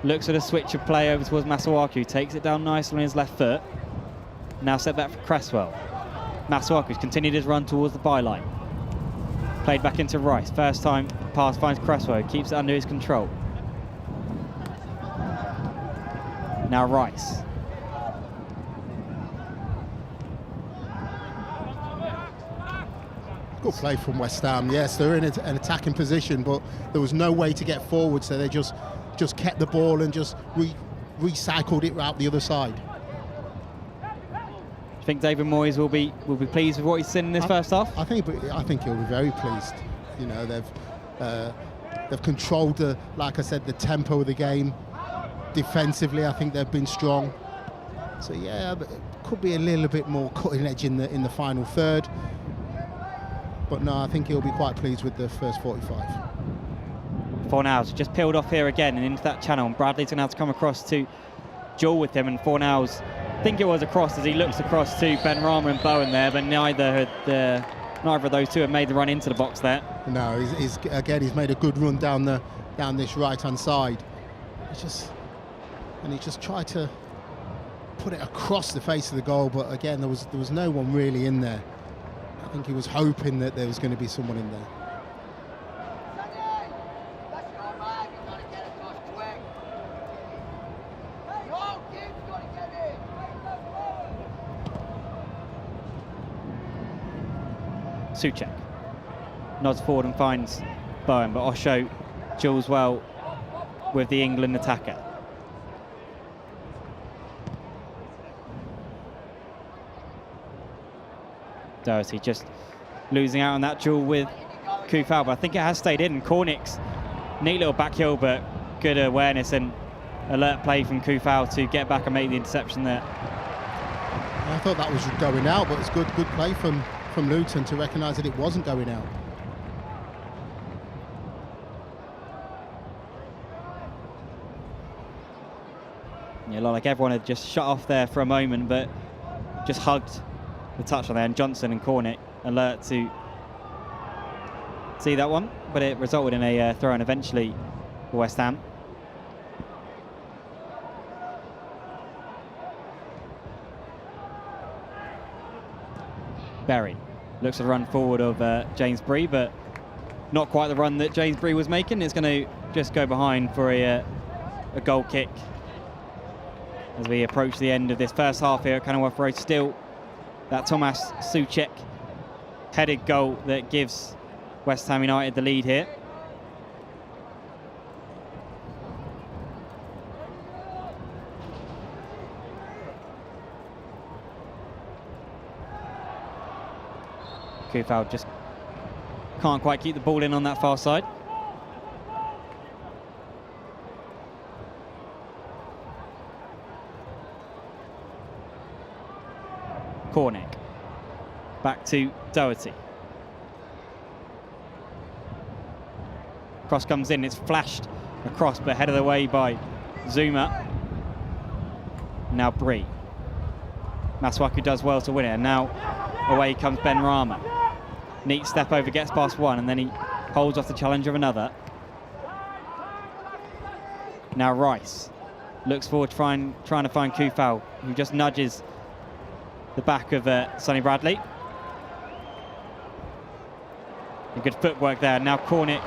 Looks at a switch of play over towards Masuaku, takes it down nicely on his left foot. Now set back for Cresswell. Masuaku's continued his run towards the byline. Played back into Rice. First time pass finds Cresswell, keeps it under his control. Now Rice. Good play from West Ham. Yes, they're in an attacking position, but there was no way to get forward, so they just kept the ball and just recycled it out the other side. Do you think David Moyes will be pleased with what he's seen in this first half? I think he'll be very pleased. You know, they've controlled like I said, the tempo of the game. Defensively, I think they've been strong. So yeah, but it could be a little bit more cutting edge in the final third. But no, I think he'll be quite pleased with the first 45. Fornals just peeled off here again and into that channel, and Bradley's going to have to come across to duel with him, and Fornals, I think it was across as he looks across to Ben Rama and Bowen there, but neither of those two have made the run into the box there. No, he's made a good run down this right-hand side. He just tried to put it across the face of the goal, but again, there was no one really in there. I think he was hoping that there was going to be someone in there. Souček nods forward and finds Bowen, but Osho duels well with the England attacker. Doherty just losing out on that duel with Kufal, but I think it has stayed in. Cornick's neat little back heel, but good awareness and alert play from Kufal to get back and make the interception there. I thought that was going out, but it's good play from Luton to recognise that it wasn't going out. Yeah, like everyone had just shut off there for a moment, but just hugged the touch on there, and Johnson and Cornick alert to see that one, but it resulted in a throw in eventually for West Ham. Berry looks at the run forward of James Bree, but not quite the run that James Bree was making. It's going to just go behind for a goal kick as we approach the end of this first half here at Kenilworth Road. Still that Tomasz Souček headed goal that gives West Ham United the lead here. Kufal just can't quite keep the ball in on that far side. Cornick. Back to Doherty. Cross comes in, it's flashed across, but headed away by Zuma. Now Bree. Masuaku does well to win it, and now away comes Ben Rama. Neat step over, gets past one, and then he holds off the challenge of another. Now Rice looks forward, trying to find Kufal, who just nudges the back of Sonny Bradley. A good footwork there. Now Cornick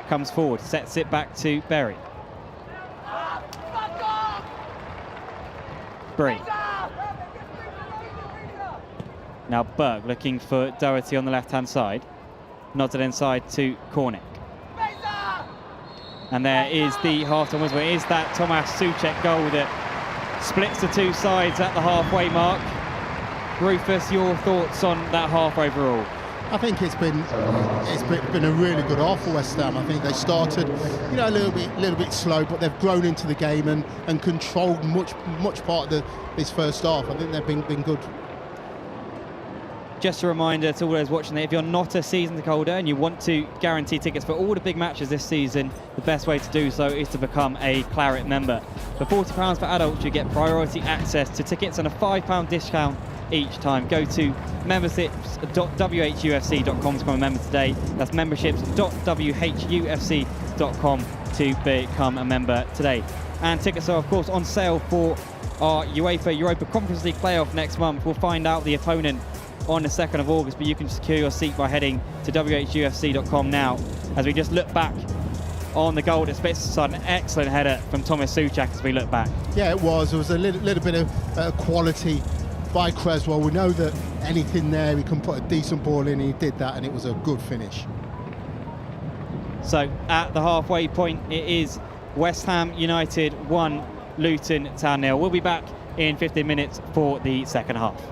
comes forward, sets it back to Berry. Bree. Now Berg looking for Doherty on the left-hand side. Nods it inside to Cornick. And there is the half-time whistle. It is that Tomasz Souček goal that splits the two sides at the halfway mark. Rufus, your thoughts on that half overall? I think it's been a really good half for West Ham. I think they started, a little bit slow, but they've grown into the game and controlled much part of this first half. I think they've been good. Just a reminder to all those watching that if you're not a season ticket holder and you want to guarantee tickets for all the big matches this season, the best way to do so is to become a Claret member. For £40 for adults, you get priority access to tickets and a £5 discount each time. Go to memberships.whufc.com to become a member today. That's memberships.whufc.com to become a member today. And tickets are, of course, on sale for our UEFA Europa Conference League playoff next month. We'll find out the opponent on the 2nd of August, but you can secure your seat by heading to whufc.com now. As we just look back on the goal that splits the side, an excellent header from Tomasz Souček as we look back. Yeah, it was. There was a little bit of quality by Creswell. We know that anything there, he can put a decent ball in. He did that, and it was a good finish. So at the halfway point, it is West Ham United 1, Luton Town 0. We'll be back in 15 minutes for the second half.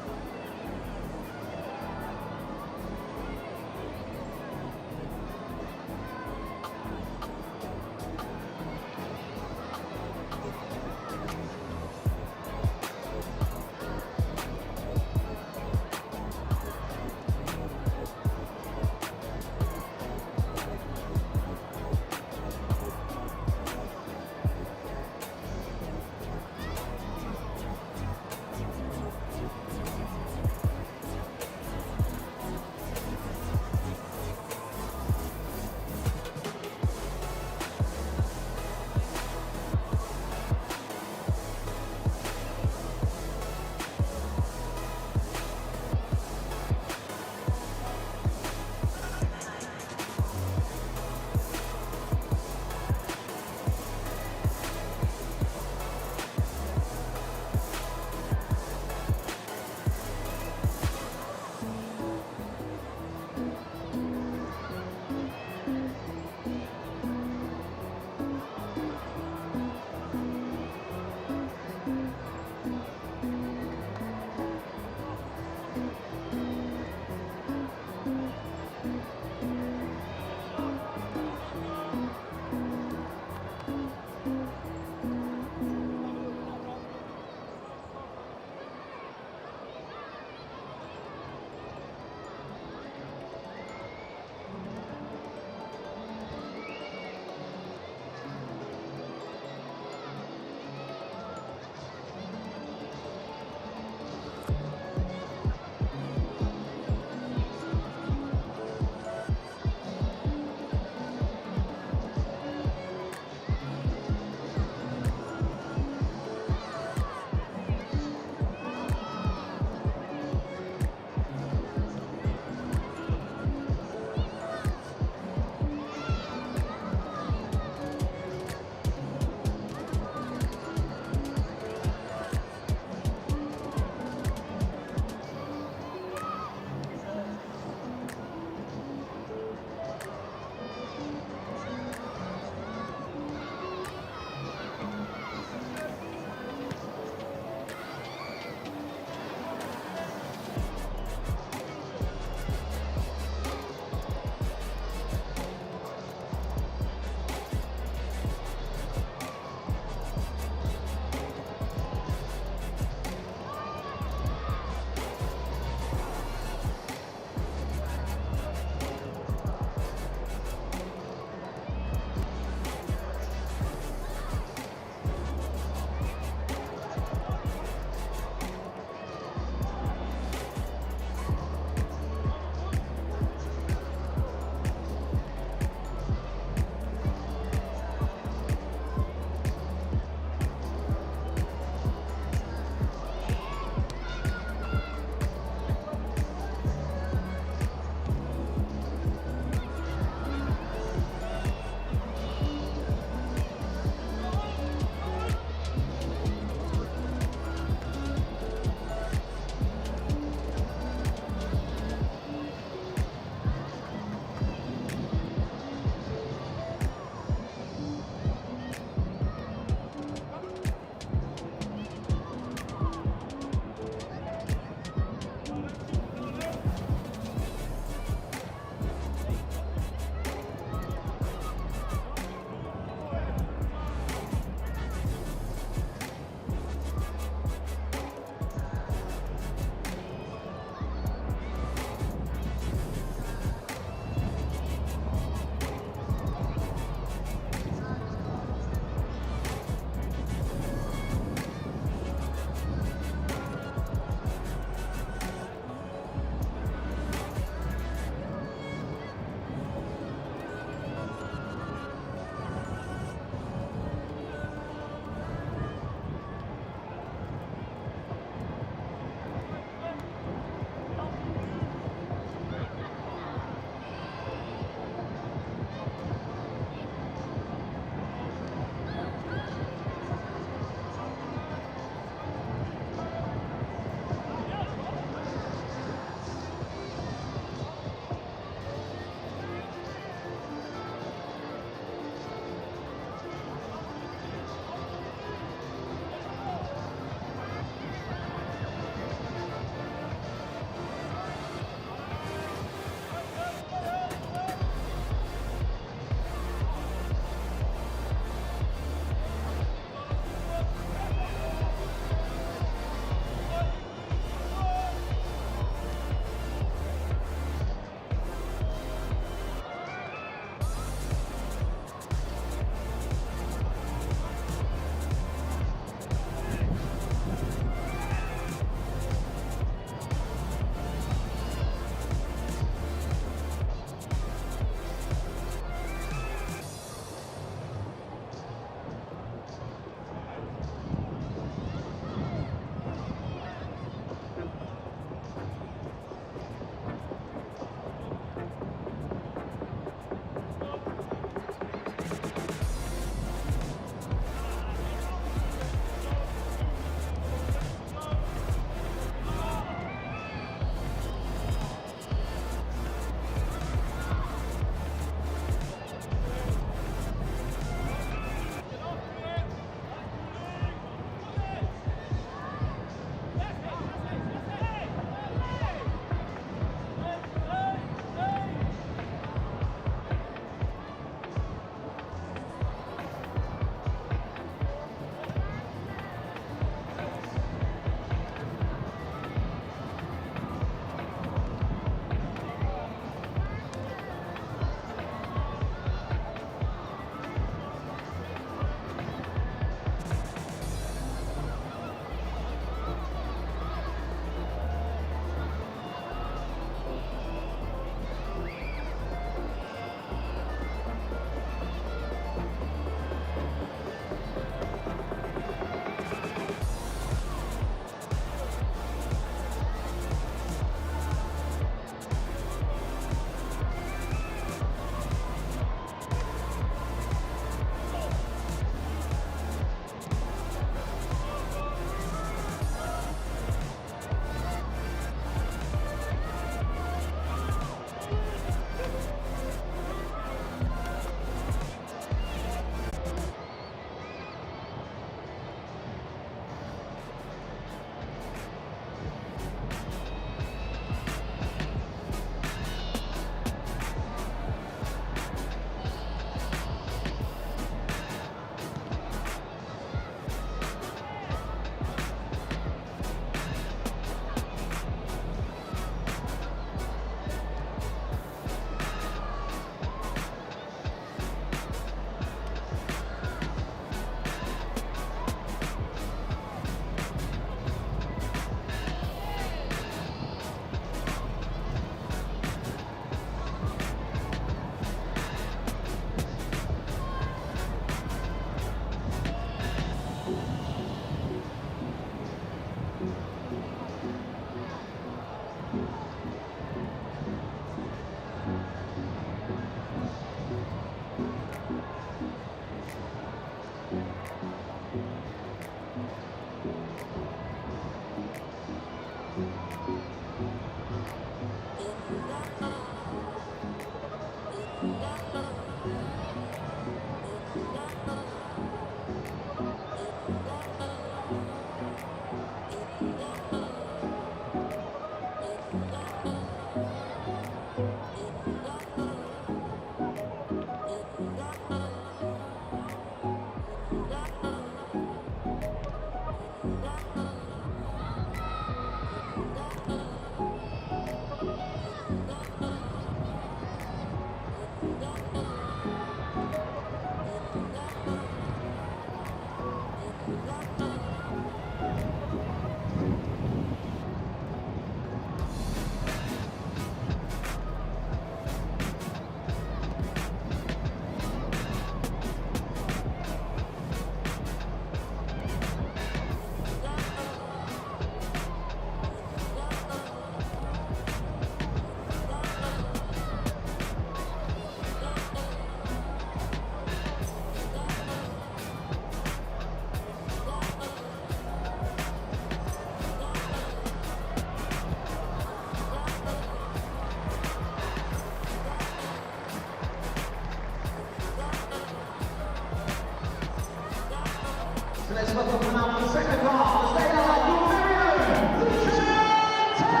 Let's welcome now the second half. Stay out, your very own Luton Town!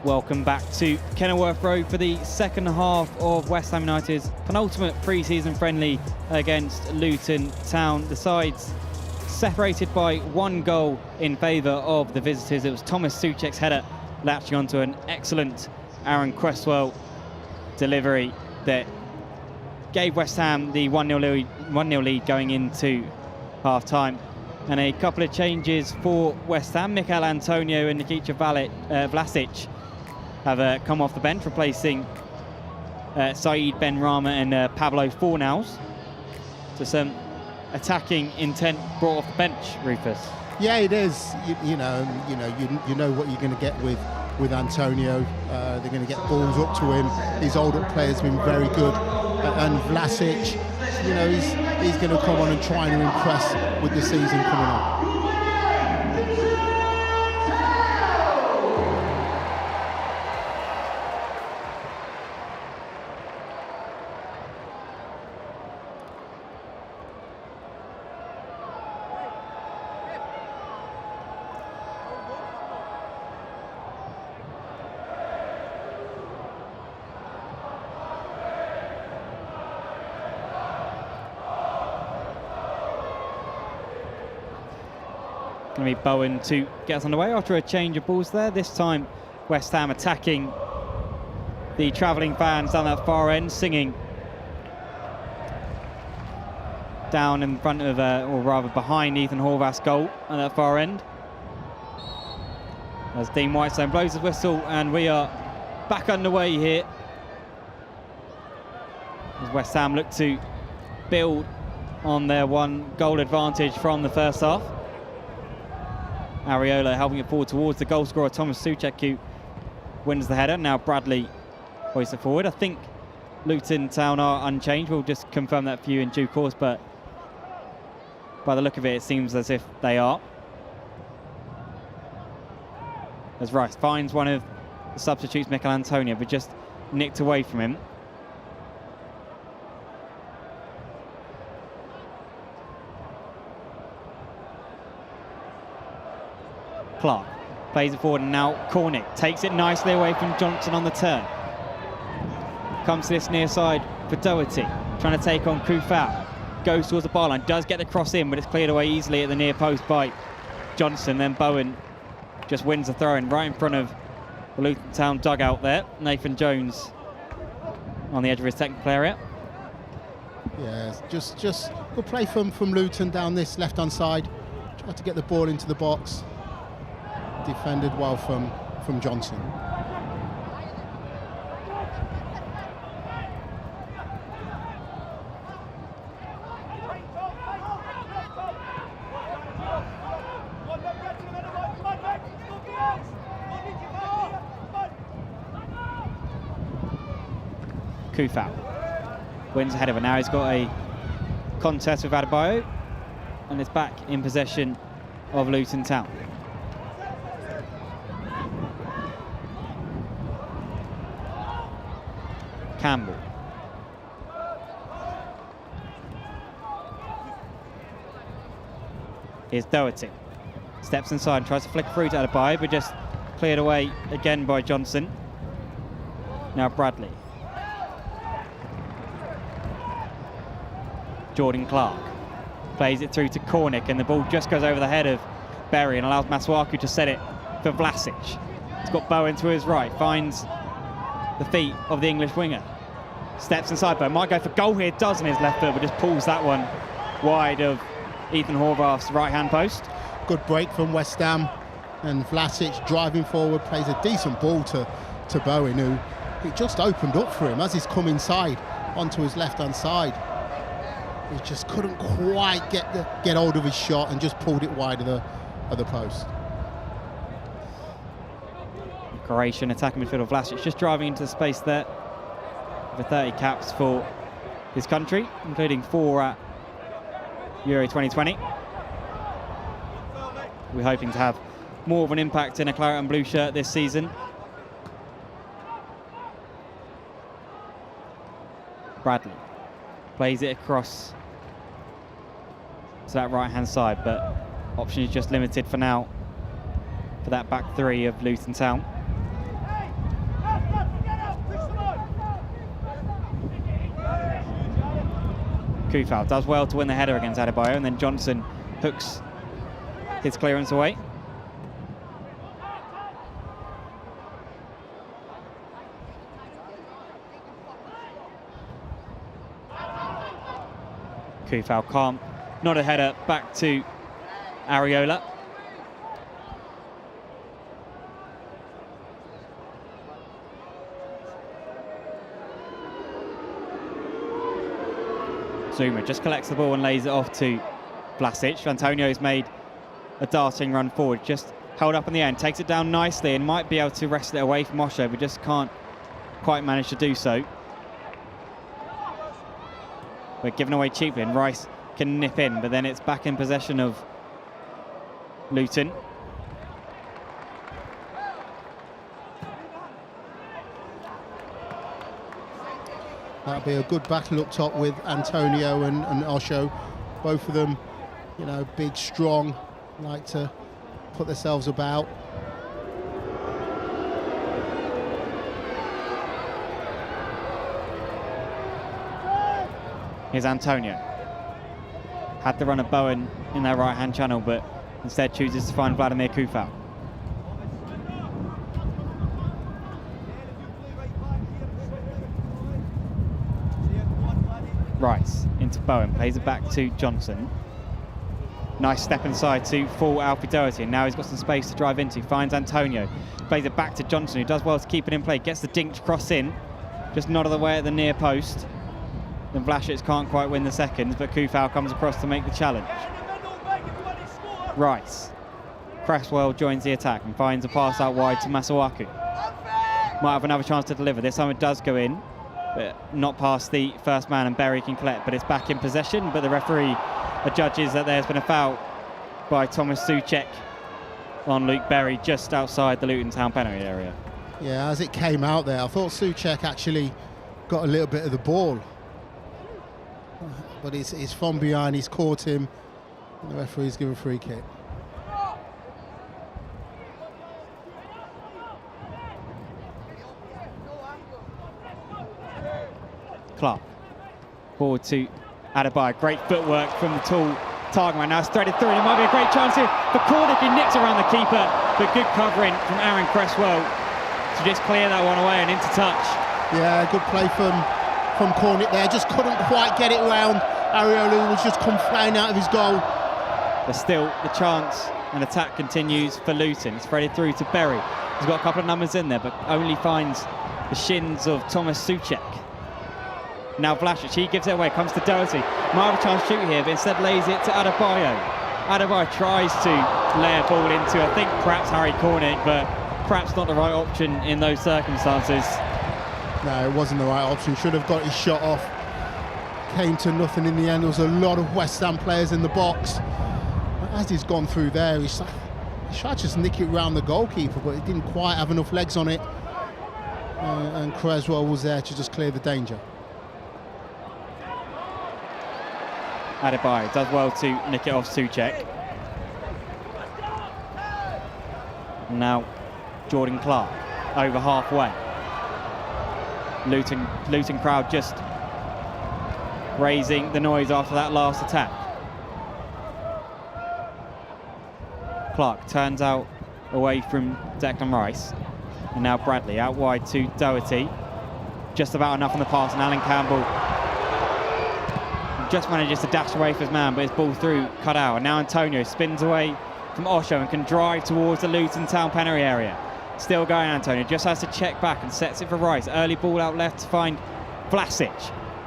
Welcome back to Kenilworth Road for the second half of West Ham United's penultimate pre-season friendly against Luton Town. The sides separated by 1 goal in favour of the visitors. It was Thomas Souček's header latching onto an excellent Aaron Cresswell delivery that gave West Ham the 1-0 lead going into half-time. And a couple of changes for West Ham. Mikel Antonio and Nikica Vlasic have come off the bench, replacing Saeed Benrahma and Pablo Fornals. So some attacking intent brought off the bench, Rufus. Yeah, it is. You know what you're going to get with Antonio. They're going to get balls up to him. His older players have been very good, and Vlasic, you know, he's going to come on and try and impress with the season coming on. Going to be Bowen to get us underway after a change of balls there. This time West Ham attacking the travelling fans down that far end, singing down in front of, or rather behind Ethan Horvath's goal at that far end. As Dean Whitestone blows his whistle, and we are back underway here. As West Ham look to build on their 1-goal advantage from the first half. Areola helping it forward towards the goal scorer Thomas Souček, who wins the header. Now Bradley hoists it forward. I think Luton Town are unchanged. We'll just confirm that for you in due course, but by the look of it, it seems as if they are. As Rice finds one of the substitutes, Mikel Antonio, but just nicked away from him. Clark plays it forward, and now Cornick takes it nicely away from Johnson on the turn. Comes to this near side for Doherty, trying to take on Kufau. Goes towards the byline, does get the cross in, but it's cleared away easily at the near post by Johnson. Then Bowen just wins the throw-in right in front of the Luton Town dugout there. Nathan Jones on the edge of his technical area. Yeah, just good play from Luton down this left-hand side. Tried to get the ball into the box. Defended well from Johnson. Kufau wins ahead of it. Now he's got a contest with Adebayo, and it's back in possession of Luton Town. Campbell. Here's Doherty. Steps inside and tries to flick through to Adebayo, but just cleared away again by Johnson. Now Bradley. Jordan Clark plays it through to Cornick, and the ball just goes over the head of Berry and allows Masuaku to set it for Vlasic. He's got Bowen to his right, finds the feet of the English winger. Steps inside, but might go for goal here, doesn't his left foot, but just pulls that one wide of Ethan Horvath's right-hand post. Good break from West Ham, and Vlasic driving forward, plays a decent ball to Bowen, who it just opened up for him as he's come inside onto his left-hand side. He just couldn't quite get hold of his shot and just pulled it wide of the post. Croatian attacking midfielder Vlasic just driving into the space there. over 30 caps for his country, including 4 at Euro 2020. We're hoping to have more of an impact in a claret and blue shirt this season. Bradley plays it across to that right-hand side, but option is just limited for now for that back three of Luton Town. Kufal does well to win the header against Adebayo, and then Johnson hooks his clearance away. Kufal calm, not a header, back to Areola. Zuma just collects the ball and lays it off to Vlasic. Antonio's made a darting run forward, just held up in the end, takes it down nicely and might be able to wrest it away from Osho, but just can't quite manage to do so. We're given away cheaply and Rice can nip in, but then it's back in possession of Luton. That'll be a good battle up top with Antonio and Osho. Both of them, you know, big, strong, like to put themselves about. Here's Antonio. Had the run of Bowen in their right-hand channel, but instead chooses to find Vladimir Kufal. Rice into Bowen, plays it back to Johnson. Nice step inside to full Alfie Doherty, and now he's got some space to drive into. Finds Antonio, plays it back to Johnson, who does well to keep it in play. Gets the dinked cross in, just not of the way at the near post. Then Vlasic can't quite win the seconds, but Kufal comes across to make the challenge. Rice. Cresswell joins the attack and finds a pass out wide to Masuaku. Might have another chance to deliver. This time it does go in, but not past the first man, and Berry can collect, but it's back in possession. But the referee adjudges that there's been a foul by Thomas Souček on Luke Berry just outside the Luton Town penalty area. Yeah, as it came out there, I thought Souček actually got a little bit of the ball. But it's from behind, he's caught him, and the referee's given a free kick. Clark, forward to Adebayo, great footwork from the tall target man, now it's threaded through, and it might be a great chance here for Cornick, who nicks around the keeper, but good covering from Aaron Cresswell to just clear that one away and into touch. Yeah, good play from Cornick there, just couldn't quite get it round. Areola was just come flying out of his goal. But still, the chance and attack continues for Luton. It's threaded through to Berry. He's got a couple of numbers in there, but only finds the shins of Thomas Souček. Now Vlasic, he gives it away, comes to Doherty. Might have a chance to shoot here, but instead lays it to Adebayo. Adebayo tries to lay a ball into, I think, perhaps Harry Cornick, but perhaps not the right option in those circumstances. No, it wasn't the right option. Should have got his shot off. Came to nothing in the end. There was a lot of West Ham players in the box. As he's gone through there, he tried to just nick it round the goalkeeper, but he didn't quite have enough legs on it. And Cresswell was there to just clear the danger. Adebayo does well to nick it off Souček. Now Jordan Clark over halfway. Luton crowd just raising the noise after that last attack. Clark turns out away from Declan Rice, and now Bradley out wide to Doherty. Just about enough on the pass, and Alan Campbell just manages to dash away from his man, but his ball through cut out. And now Antonio spins away from Osho and can drive towards the Luton Town penalty area. Still going Antonio, just has to check back and sets it for Rice. Early ball out left to find Vlasic.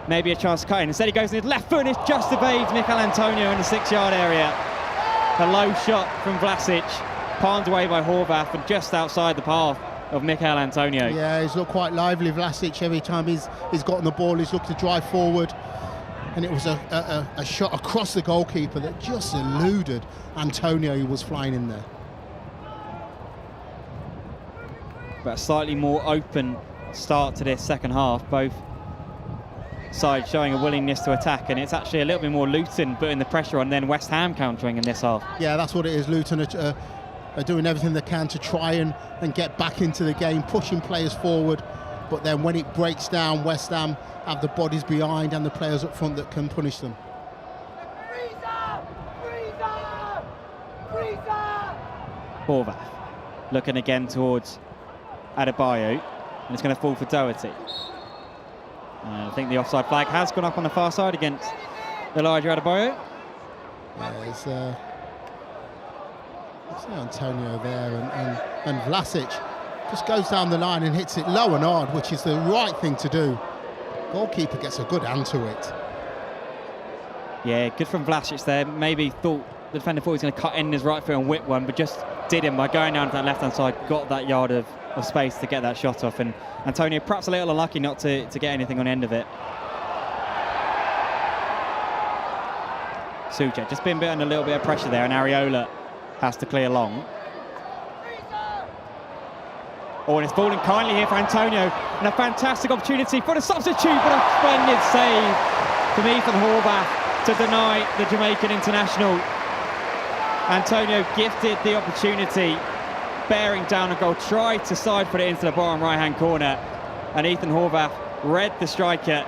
Maybe a chance to cut in. Instead he goes in his left foot and it just evades Mikel Antonio in the 6-yard area. A low shot from Vlasic, palmed away by Horvath and just outside the path of Mikel Antonio. Yeah, he's looked quite lively, Vlasic. Every time he's gotten the ball, he's looked to drive forward. And it was a shot across the goalkeeper that just eluded Antonio, who was flying in there. But a slightly more open start to this second half. Both sides showing a willingness to attack, and it's actually a little bit more Luton putting the pressure on than West Ham countering in this half. Yeah, that's what it is. Luton are doing everything they can to try and get back into the game, pushing players forward. But then when it breaks down, West Ham have the bodies behind and the players up front that can punish them. Horvath looking again towards Adebayo, and it's going to fall for Doherty. I think the offside flag has gone up on the far side against Elijah Adebayo. Yeah, it's Antonio there, and Vlasic just goes down the line and hits it low and hard, which is the right thing to do. Goalkeeper gets a good hand to it. Yeah, good from Vlasic there. Maybe thought the defender thought he was going to cut in his right foot and whip one, but just did him by going down to that left-hand side, got that yard of space to get that shot off. And Antonio perhaps a little unlucky not to get anything on the end of it. Souček just been under a little bit of pressure there, and Areola has to clear long. Oh, and it's falling kindly here for Antonio, and a fantastic opportunity for the substitute, but a splendid save from Ethan Horvath to deny the Jamaican international. Antonio gifted the opportunity, bearing down a goal, tried to side foot it into the bottom right-hand corner, and Ethan Horvath read the striker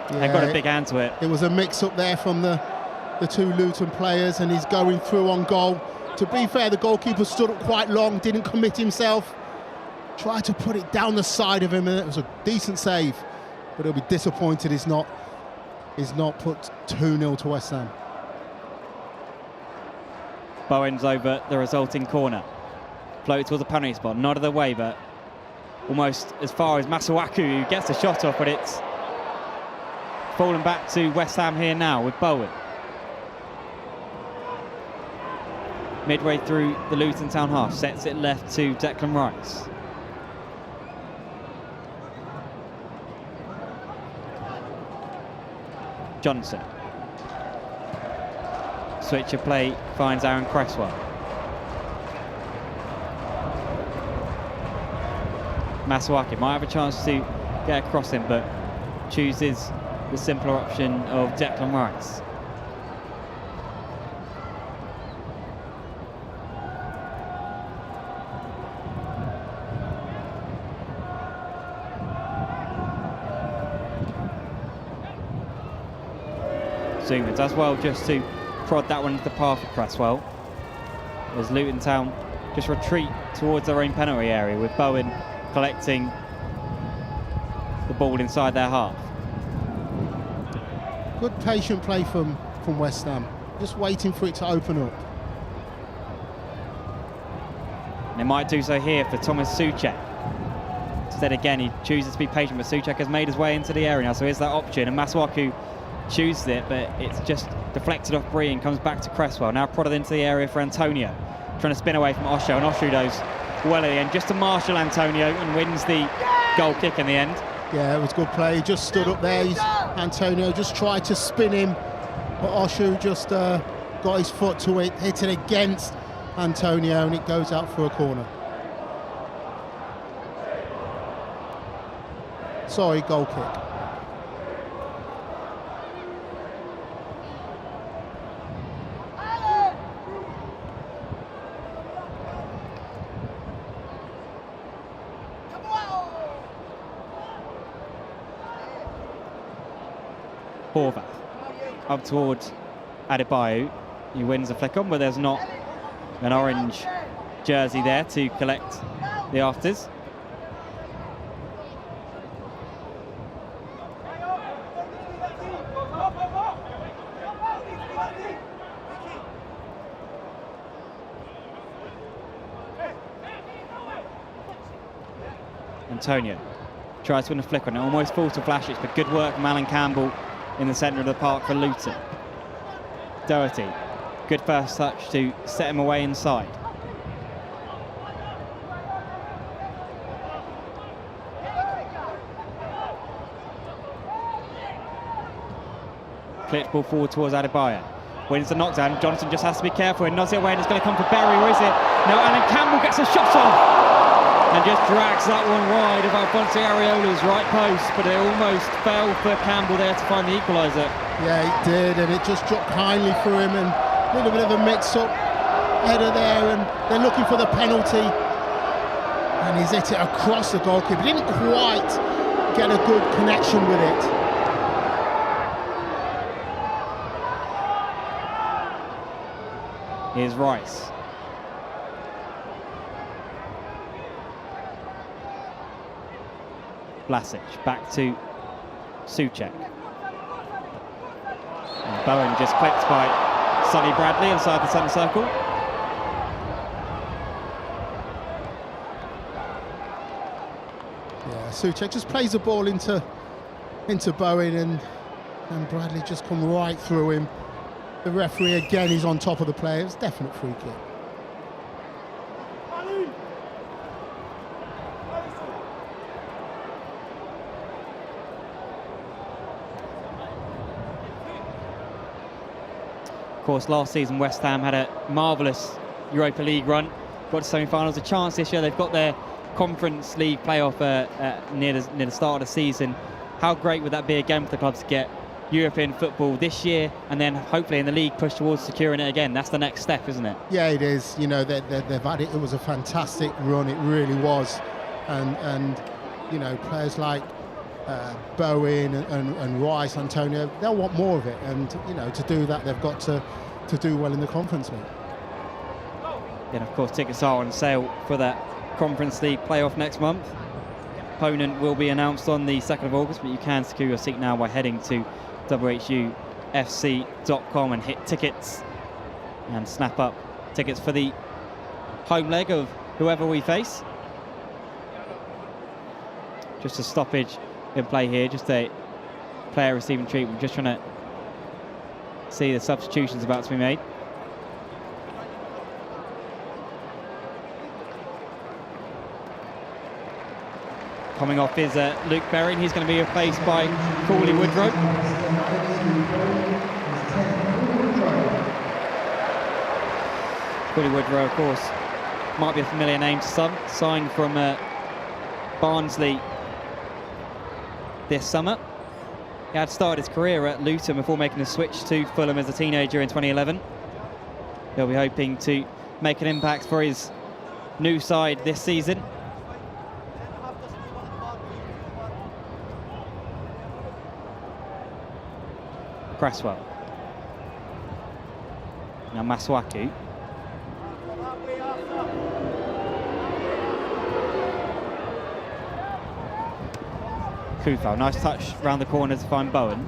and got a big hand to it. It was a mix-up there from the two Luton players, and he's going through on goal. To be fair, the goalkeeper stood up quite long, didn't commit himself, tried to put it down the side of him, and it was a decent save, but he'll be disappointed he's not put 2-0 to West Ham. Bowen's over the resulting corner. Floated towards the penalty spot, not of the way, but almost as far as Masuaku, who gets the shot off, but it's fallen back to West Ham here now with Bowen. Midway through the Luton Town half, sets it left to Declan Rice. Johnson. Switch of play finds Aaron Cresswell. Masuaku might have a chance to get across him, but chooses the simpler option of Declan Rice. Zuma does well just to prod that one into the path of Cresswell, as Luton Town just retreat towards their own penalty area, with Bowen collecting the ball inside their half. Good patient play from West Ham, just waiting for it to open up. And they might do so here for Thomas Souček. Instead, again, he chooses to be patient, but Souček has made his way into the area now, so here's that option, and Masuaku chooses it, but it's just deflected off Bree and comes back to Cresswell. Now prodded into the area for Antonio, trying to spin away from Osho, and Osho does well at the end, just to marshal Antonio, and wins the goal kick in the end. Yeah, it was good play. He just stood up there. Antonio just tried to spin him, but Osho just got his foot to it, hit it against Antonio, and it goes out for a corner. Sorry, goal kick. Horvath up towards Adebayo. He wins the flick on, but there's not an orange jersey there to collect the afters. Antonio tries to win a flick on it, almost falls to Vlasic, but good work from Alan Campbell in the centre of the park for Luton. Doherty, good first touch to set him away inside. Clipped ball forward towards Adebayo. Wins the knockdown. Johnson just has to be careful and nods it away, and it's going to come for Berry, or is it? No, Alan Campbell gets a shot off and just drags that one wide of Alfonso Areola's right post, but it almost fell for Campbell there to find the equaliser. Yeah, it did, and it just dropped kindly for him, and a little bit of a mix-up header there, and they're looking for the penalty, and he's hit it across the goalkeeper. Didn't quite get a good connection with it. Here's Rice. Vlasic back to Souček. And Bowen just clipped by Sonny Bradley inside the centre circle. Yeah, Souček just plays the ball into Bowen, and Bradley just come right through him. The referee again is on top of the play. It's definite free kick. Of course, last season West Ham had a marvellous Europa League run, got to semi-finals. A chance this year. They've got their Conference League playoff near the start of the season. How great would that be again for the club to get European football this year, and then hopefully in the league push towards securing it again? That's the next step, isn't it? Yeah, it is. You know, they've had it. It was a fantastic run. It really was, and you know, players like Bowen and Rice, Antonio, they'll want more of it, and you know, to do that they've got to do well in the Conference League. And of course tickets are on sale for that Conference League playoff next month. Opponent will be announced on the 2nd of August, but you can secure your seat now by heading to whufc.com and hit tickets and snap up tickets for the home leg of whoever we face. Just a stoppage in play here, just a player receiving treatment. Just trying to see the substitutions about to be made. Coming off is Luke Berry, and he's going to be replaced by Cooley Woodrow. Cooley Woodrow, of course, might be a familiar name to some. Signed from Barnsley this summer. He had started his career at Luton before making a switch to Fulham as a teenager in 2011. He'll be hoping to make an impact for his new side this season. Cresswell. Now Masuaku. Kufal, nice touch round the corner to find Bowen.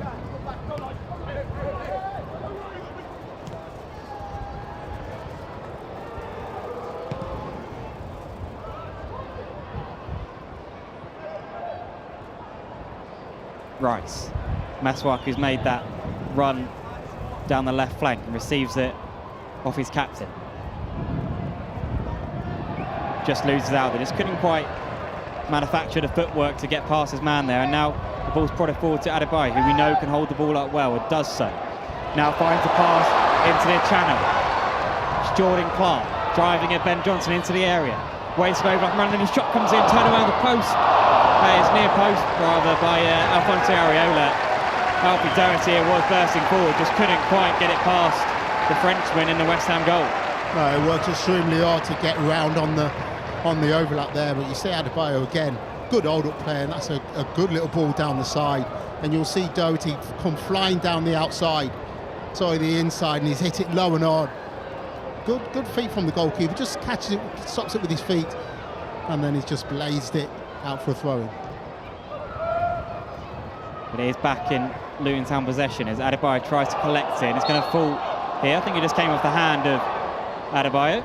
Rice. Masuaku's made that run down the left flank and receives it off his captain. Just loses out. They just couldn't quite manufacture the footwork to get past his man there, and now the ball's prodded forward to Adebayo, who we know can hold the ball up well, and does so. Now finds the pass into the channel. It's Jordan Clark driving at Ben Johnson into the area. Waits over, running, and his shot comes in, turn around the post. It's near post rather by Alfonso Areola. Alfie Doherty was bursting forward, just couldn't quite get it past the Frenchman in the West Ham goal. No, it worked extremely hard to get round on the overlap there, but you see Adebayo again, good hold-up play, and that's a good little ball down the side, and you'll see Doherty come flying down the outside, sorry, the inside, and he's hit it low and hard. Good feet from the goalkeeper, just catches it, stops it with his feet, and then he's just blazed it out for a throw-in. But it is back in Luton Town possession as Adebayo tries to collect it, and it's going to fall here. I think it just came off the hand of Adebayo.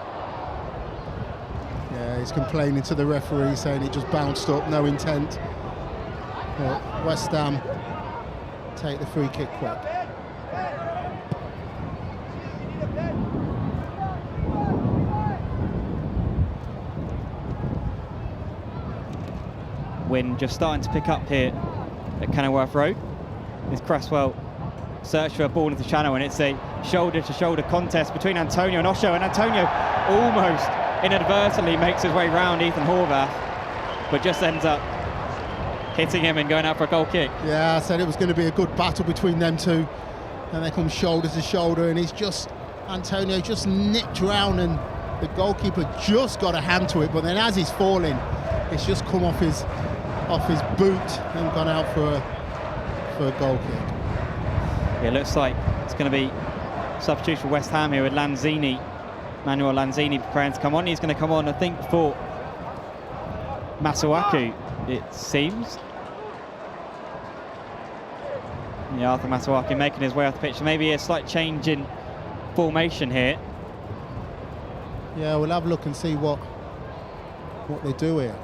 Yeah, he's complaining to the referee, saying it just bounced up, no intent. But West Ham take the free kick quick. Wind just starting to pick up here at Kenilworth Road. Is Cresswell search for a ball into the channel, and it's a shoulder-to-shoulder contest between Antonio and Osho, and Antonio almost inadvertently makes his way round Ethan Horvath, but just ends up hitting him and going out for a goal kick. Yeah, I said it was going to be a good battle between them two, and they come shoulder to shoulder, and Antonio just nipped round, and the goalkeeper just got a hand to it, but then as he's falling, it's just come off his boot and gone out for a goal kick. Yeah, looks like it's going to be substitution for West Ham here with Lanzini. Manuel Lanzini preparing to come on. He's going to come on, I think, for Masuaku, it seems. Yeah, Arthur Masuaku making his way off the pitch. Maybe a slight change in formation here. Yeah, we'll have a look and see what they do here.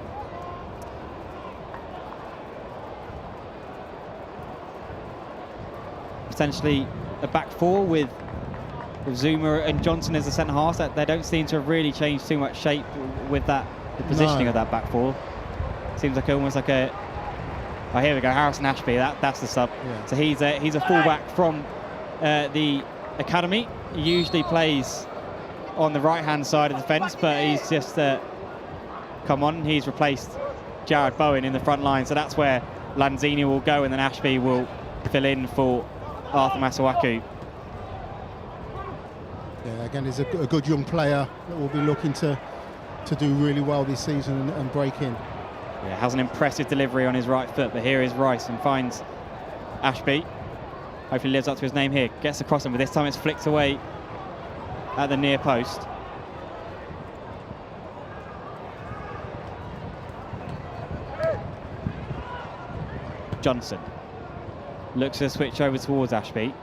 Potentially a back four with Zuma and Johnson as the centre half. They don't seem to have really changed too much shape with the positioning of that back four. Seems like almost like a. Oh, here we go, Harrison Ashby. That's the sub. Yeah. So he's a fullback from the academy. He usually plays on the right-hand side of the fence, but he's just come on. He's replaced Jared Bowen in the front line, so that's where Lanzini will go, and then Ashby will fill in for Arthur Masuaku. Yeah, again, he's a good young player that will be looking to do really well this season and break in. Yeah, has an impressive delivery on his right foot, but here is Rice and finds Ashby. Hopefully lives up to his name here. Gets across him, but this time it's flicked away at the near post. Johnson looks to switch over towards Ashby.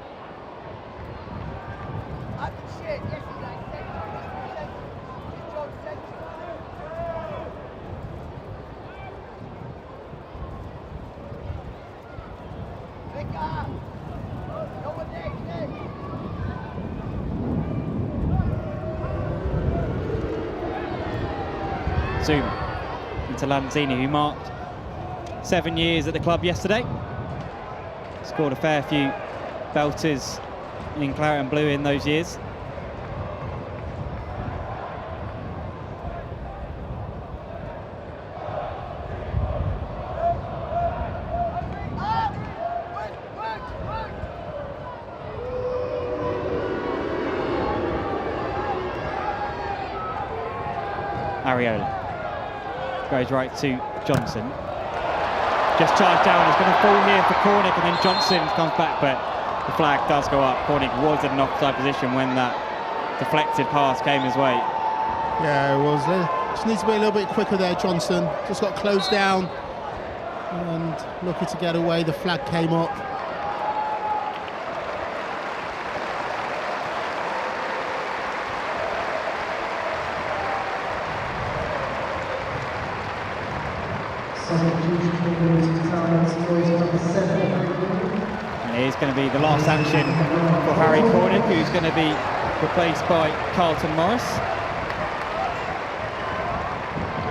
Zuma into Lanzini, who marked 7 years at the club yesterday. Scored a fair few belters in claret and blue in those years. Areola goes right to Johnson. Just charged down, it's going to fall here for Cornick, and then Johnson comes back, but the flag does go up. Cornick was in an offside position when that deflected pass came his way. Yeah, it was. Just needs to be a little bit quicker there, Johnson. Just got closed down and looking to get away. The flag came up. And here's going to be the last action for Harry Cornick, who's going to be replaced by Carlton Morris.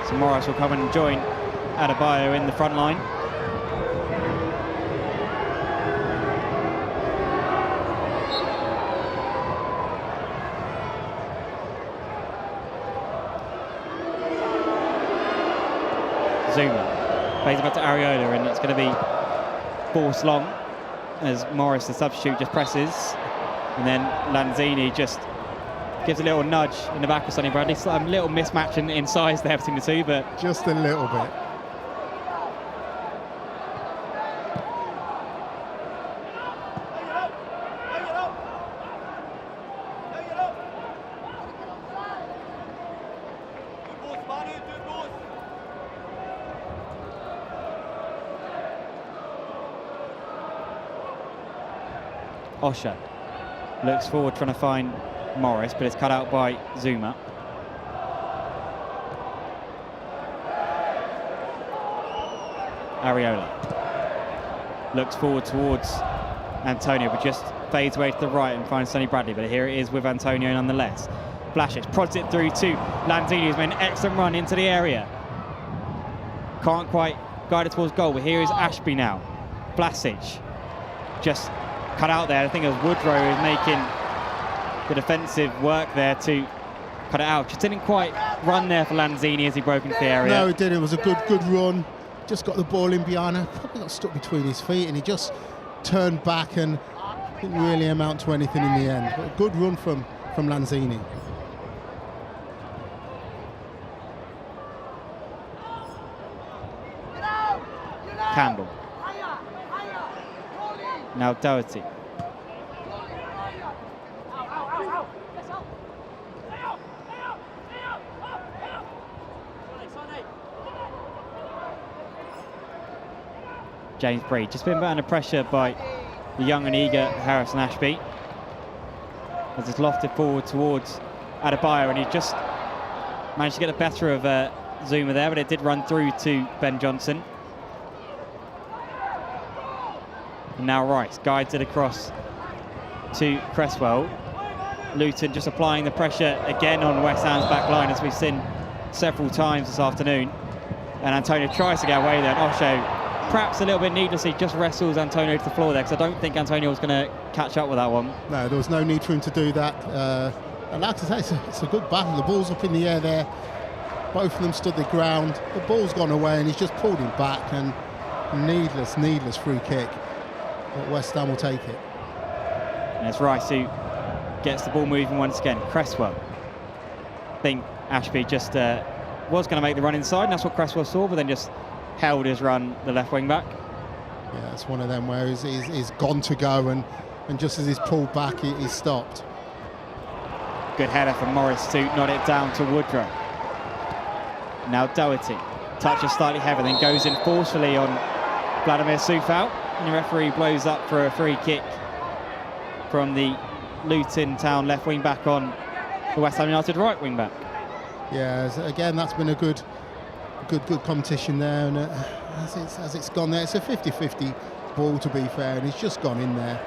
So Morris will come and join Adebayo in the front line. Zuma plays back to Areola, and it's going to be forced long as Morris, the substitute, just presses, and then Lanzini just gives a little nudge in the back of Sonny Bradley. A little mismatch in size there between the two, but just a little bit. Osho looks forward trying to find Morris, but it's cut out by Zuma. Areola looks forward towards Antonio, but just fades away to the right and finds Sonny Bradley, but here it is with Antonio nonetheless. Blasic prods it through to Lanzini, who's made an excellent run into the area. Can't quite guide it towards goal, but here is Ashby now. Blasic just cut out there. I think it was Woodrow who was making the defensive work there to cut it out. Just didn't quite run there for Lanzini as he broke into the area. No, it did. It was a good run. Just got the ball in behind her. Probably got stuck between his feet, and he just turned back and didn't really amount to anything in the end. But a good run from Lanzini. Campbell. Now Doherty. James Breed just been put under pressure by the young and eager Harrison Ashby as it's lofted forward towards Adebayo, and he just managed to get the better of Zuma there, but it did run through to Ben Johnson. And now Rice guides it across to Cresswell. Luton just applying the pressure again on West Ham's back line, as we've seen several times this afternoon. And Antonio tries to get away there, and Osho, perhaps a little bit needlessly, just wrestles Antonio to the floor there, because I don't think Antonio was going to catch up with that one. No, there was no need for him to do that. And like I say, it's a good battle. The ball's up in the air there. Both of them stood their ground. The ball's gone away, and he's just pulled him back. And needless free kick. But West Ham will take it. And it's Rice who gets the ball moving once again. Cresswell. I think Ashby just was going to make the run inside, and that's what Cresswell saw, but then just held his run, the left wing back. Yeah, it's one of them where he's gone to go, and just as he's pulled back, he's stopped. Good header from Morris to nod it down to Woodrow. Now Doherty touches slightly heavy, then goes in forcefully on Vladimir Soufal, and the referee blows up for a free kick from the Luton Town left wing back on the West Ham United right wing back. Yeah, again, that's been a good competition there, and as it's gone there, it's a 50-50 ball, to be fair, and he's just gone in there,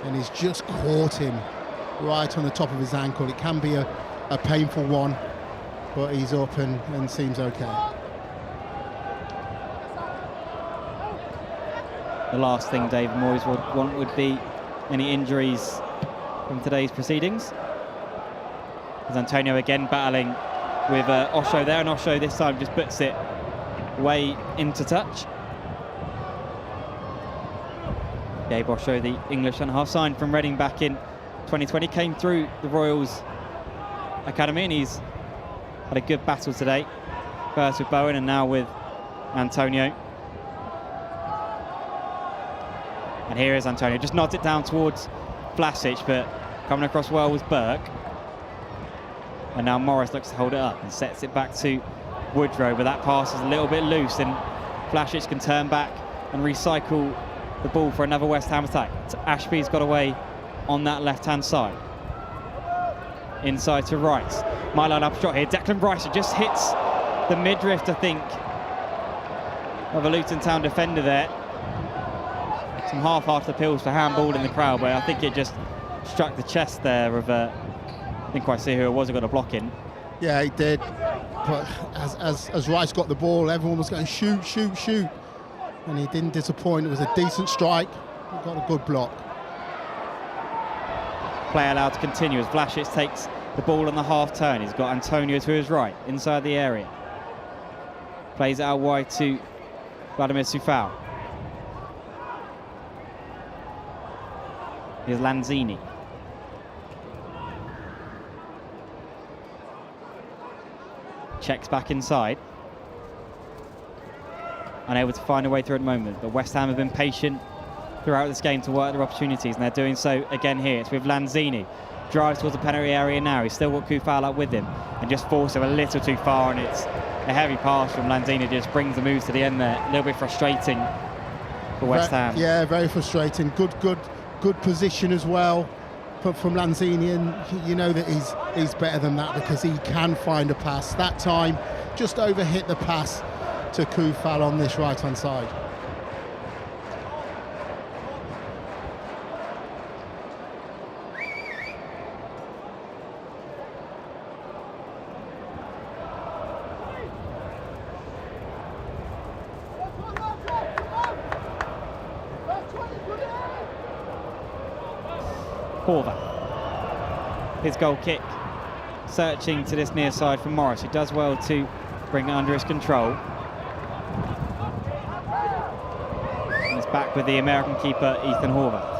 and he's just caught him right on the top of his ankle. It can be a painful one, but he's up and seems okay. The last thing David Moyes would want would be any injuries from today's proceedings. As Antonio again battling with Osho there, and Osho this time just puts it way into touch. Gabe Osho, the English and half signed from Reading back in 2020, came through the Royals Academy, and he's had a good battle today. First with Bowen and now with Antonio. And here is Antonio, just nods it down towards Vlasic, but coming across well was Burke. And now Morris looks to hold it up and sets it back to Woodrow, but that pass is a little bit loose, and Vlasic can turn back and recycle the ball for another West Ham attack. So Ashby's got away on that left-hand side. Inside to Rice. Might line up a shot here. Declan Rice just hits the midriff, I think, of a Luton Town defender there. Some half-hearted appeals for handball in the crowd, but I think it just struck the chest there of didn't quite see who it was who got a block in. Yeah, he did. But as Rice got the ball, everyone was going shoot, shoot, shoot, and he didn't disappoint. It was a decent strike. He got a good block. Play allowed to continue as Vlasic takes the ball on the half turn. He's got Antonio to his right, inside the area. Plays it out wide to Vladimir Soufal. Here's Lanzini. Checks back inside. Unable to find a way through at the moment, but West Ham have been patient throughout this game to work their opportunities, and they're doing so again here. It's with Lanzini. Drives towards the penalty area now. He's still got Koufal up with him and just forced him a little too far, and it's a heavy pass from Lanzini. Just brings the moves to the end there. A little bit frustrating for West Ham. Yeah, very frustrating. Good position as well from Lanzini, and you know that he's better than that because he can find a pass. That time just overhit the pass to Koufal on this right hand side. Horvath. His goal kick, searching to this near side from Morris, who does well to bring it under his control. And it's back with the American keeper, Ethan Horvath.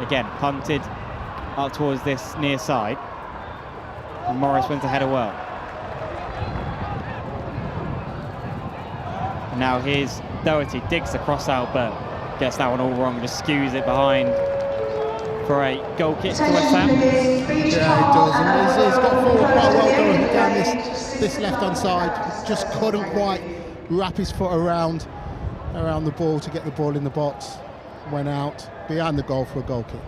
Again, punted up towards this near side. And Morris wins the header well. And now here's Doherty, digs the cross out, but gets that one all wrong, just skews it behind for a goal kick to West Ham. Yeah, he does. And he's got forward quite well going down this left-hand side. Just couldn't quite wrap his foot around the ball to get the ball in the box. Went out behind the goal for a goal kick.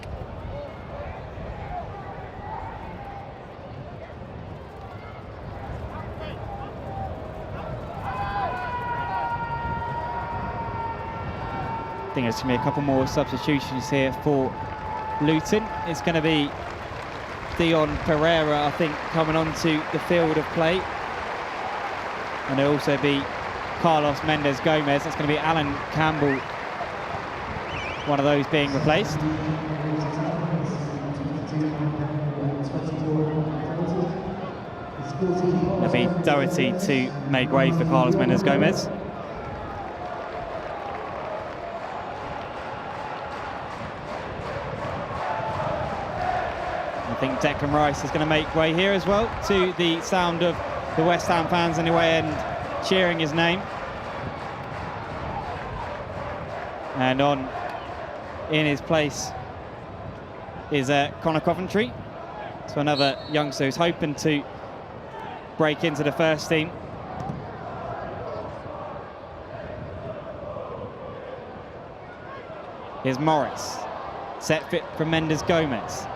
I think there's going to be a couple more substitutions here for Luton. It's going to be Dion Pereira, I think, coming onto the field of play. And there'll also be Carlos Mendes Gomez. That's going to be Alan Campbell, one of those being replaced. It'll be Doherty to make way for Carlos Mendes Gomez. I think Declan Rice is going to make way here as well, to the sound of the West Ham fans in the away end cheering his name. And on in his place is Connor Coventry. So another youngster who's hoping to break into the first team. Here's Morris, set fit for Mendes Gomez.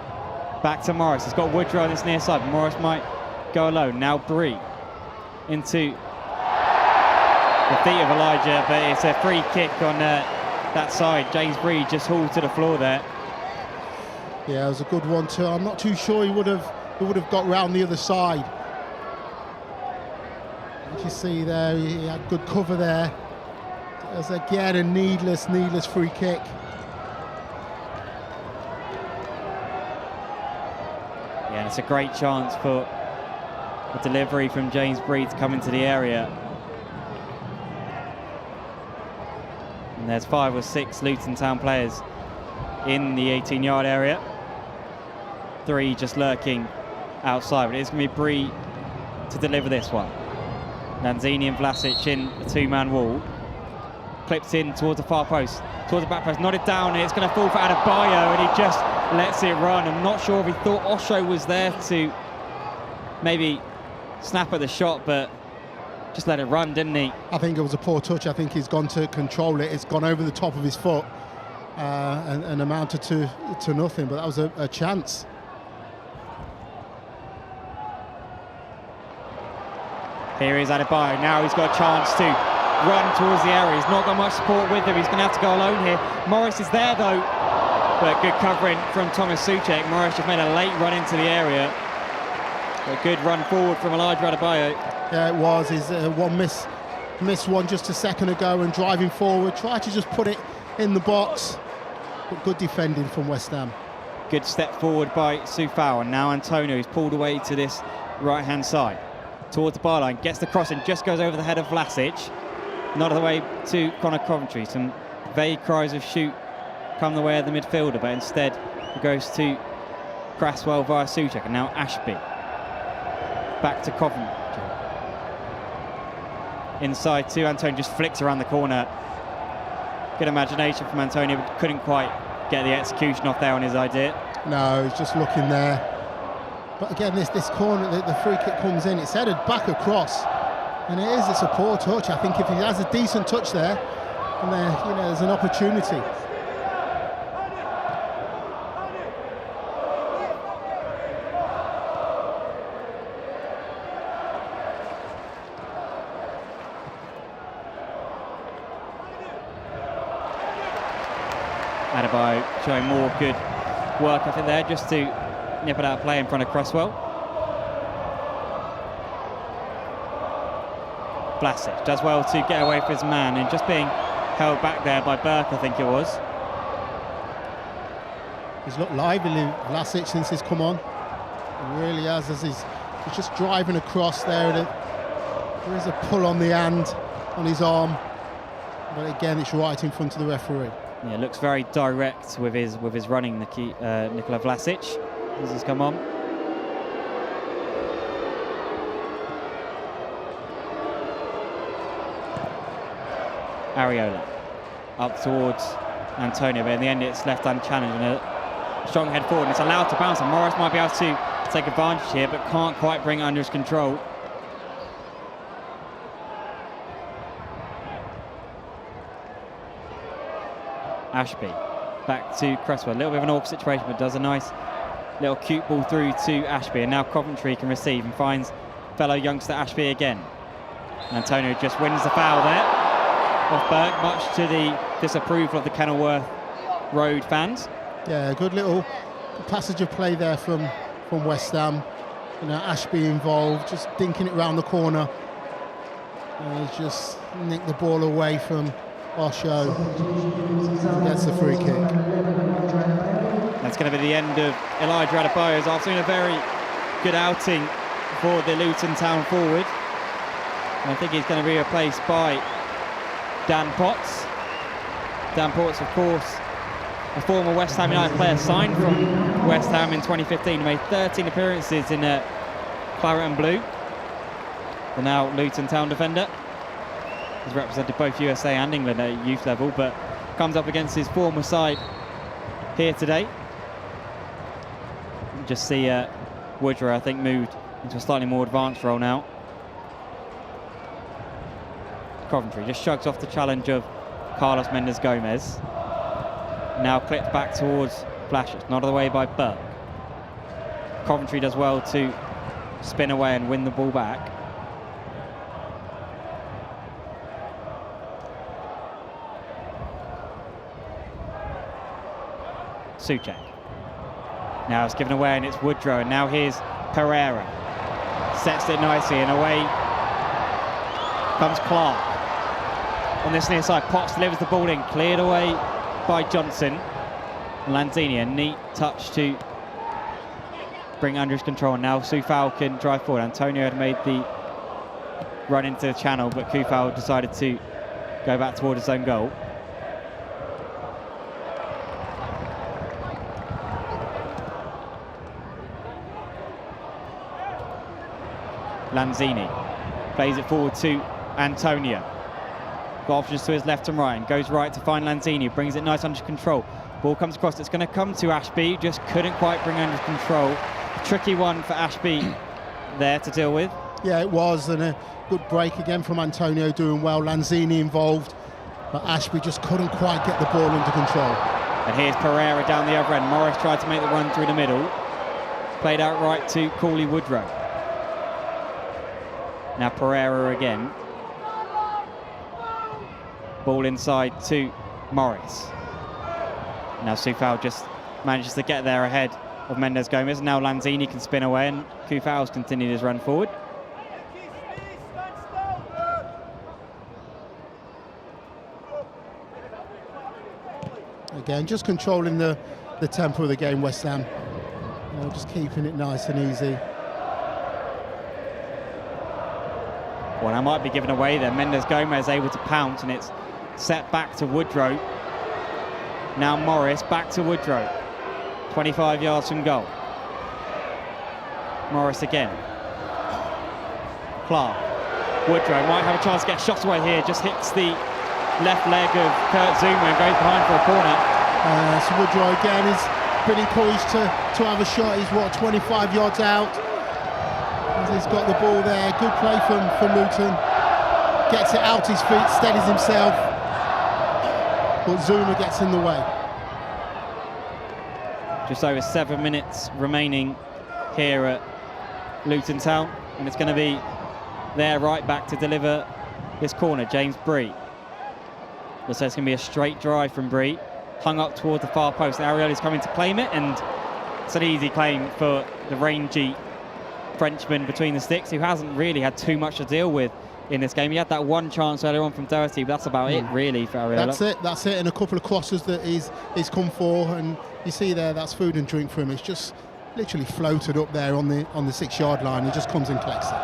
Back to Morris, he's got Woodrow on this near side, but Morris might go alone. Now Bree into the feet of Elijah, but it's a free kick on that side. James Bree just hauled to the floor there. Yeah, it was a good one too. I'm not too sure he would have got round the other side. As you see there, he had good cover there. It was again a needless free kick. Yeah, it's a great chance for a delivery from James Bree to come into the area. And there's 5 or 6 Luton Town players in the 18-yard area. 3 just lurking outside, but it's going to be Bree to deliver this one. Lanzini and Vlasic in a 2-man wall. Clips in towards the far post, towards the back post, nodded down, and it's going to fall for Adebayo, and he just lets it run. I'm not sure if he thought Osho was there to maybe snap at the shot, but just let it run, didn't he? I think it was a poor touch. I think he's gone to control it. It's gone over the top of his foot and amounted to nothing, but that was a chance. Here is Adebayo. Now he's got a chance to run towards the area. He's not got much support with him. He's going to have to go alone here. Morris is there though, but good covering from Thomas Souček. Morris just made a late run into the area. A good run forward from Elijah Adebayo. Yeah, it was. His one missed one just a second ago, and driving forward, tried to just put it in the box. But good defending from West Ham. Good step forward by Sufao, and now Antonio is pulled away to this right-hand side. Towards the byline, gets the cross and just goes over the head of Vlasic. Not the way to Connor Coventry. Some vague cries of shoot come the way of the midfielder, but instead it goes to Cresswell via Souček, and now Ashby. Back to Coventry. Inside to Antonio, just flicks around the corner. Good imagination from Antonio, but couldn't quite get the execution off there on his idea. No, he's just looking there. But again, this corner, the free kick comes in. It's headed back across, and it's a poor touch. I think if he has a decent touch there, and there's an opportunity. Adebayo showing more good work, I think, there, just to nip it out of play in front of Cresswell. Vlasic does well to get away from his man, and just being held back there by Burke, I think it was. He's looked lively, Vlasic, since he's come on. He really has, as he's just driving across there. There is a pull on the hand, on his arm, but again, it's right in front of the referee. Yeah, looks very direct with his running, Nikola Vlasic, as he's come on. Areola up towards Antonio, but in the end it's left-hand challenge and a strong head forward, and it's allowed to bounce, and Morris might be able to take advantage here, but can't quite bring it under his control. Ashby back to Cresswell, a little bit of an awkward situation, but does a nice little cute ball through to Ashby, and now Coventry can receive and finds fellow youngster Ashby again. Antonio just wins the foul there off Burke, much to the disapproval of the Kenilworth Road fans. Yeah, good little passage of play there from West Ham. You know, Ashby involved, just dinking it round the corner. He's just nicked the ball away from Osho. Gets the free kick. That's going to be the end of Elijah Adebayo's after a very good outing for the Luton Town forward. And I think he's going to be replaced by Dan Potts. Dan Potts, of course, a former West Ham United player, signed from West Ham in 2015, made 13 appearances in claret and blue. The now Luton Town defender. He's represented both USA and England at youth level, but comes up against his former side here today. You just see Woodrow, I think, moved into a slightly more advanced role now. Coventry just shrugs off the challenge of Carlos Mendes Gomez. Now clipped back towards Vlasic, not away by Burke. Coventry does well to spin away and win the ball back. Souček. Now it's given away and it's Woodrow, and now here's Pereira. Sets it nicely and away comes Clark. On this near side, Potts delivers the ball in, cleared away by Johnson. Lanzini, a neat touch to bring under his control. Now Coufal can drive forward. Antonio had made the run into the channel, but Coufal decided to go back toward his own goal. Lanzini plays it forward to Antonio. Got options to his left and right, and goes right to find Lanzini, brings it nice under control. Ball comes across, it's going to come to Ashby, just couldn't quite bring under control. Tricky one for Ashby there to deal with. Yeah, it was, and a good break again from Antonio, doing well. Lanzini involved, but Ashby just couldn't quite get the ball under control. And here's Pereira down the other end. Morris tried to make the run through the middle. Played out right to Cauley Woodrow. Now Pereira again. Ball inside to Morris. Now Coufal just manages to get there ahead of Mendes Gomez. Now Lanzini can spin away, and Coufal's continued his run forward. Again, just controlling the tempo of the game, West Ham. You know, just keeping it nice and easy. Well, I might be given away there. Mendes Gomez able to pounce, and it's set back to Woodrow. Now Morris back to Woodrow. 25 yards from goal. Morris again. Clark. Woodrow might have a chance to get shot away here. Just hits the left leg of Kurt Zouma and goes behind for a corner. So Woodrow again is pretty encouraged to have a shot. He's, what, 25 yards out. He's got the ball there. Good play from Luton. Gets it out his feet, steadies himself. But Zouma gets in the way. Just over 7 minutes remaining here at Luton Town, and it's going to be their right back to deliver this corner, James Bree. Looks like it's going to be a straight drive from Bree, hung up toward the far post. Areola's coming to claim it, and it's an easy claim for the rangy Frenchman between the sticks, who hasn't really had too much to deal with in this game. He had that one chance earlier on from Doherty, but that's about it really for Areola. That's it, and a couple of crosses that he's come for, and you see there, that's food and drink for him. It's just literally floated up there on the 6-yard line. He just comes and collects it.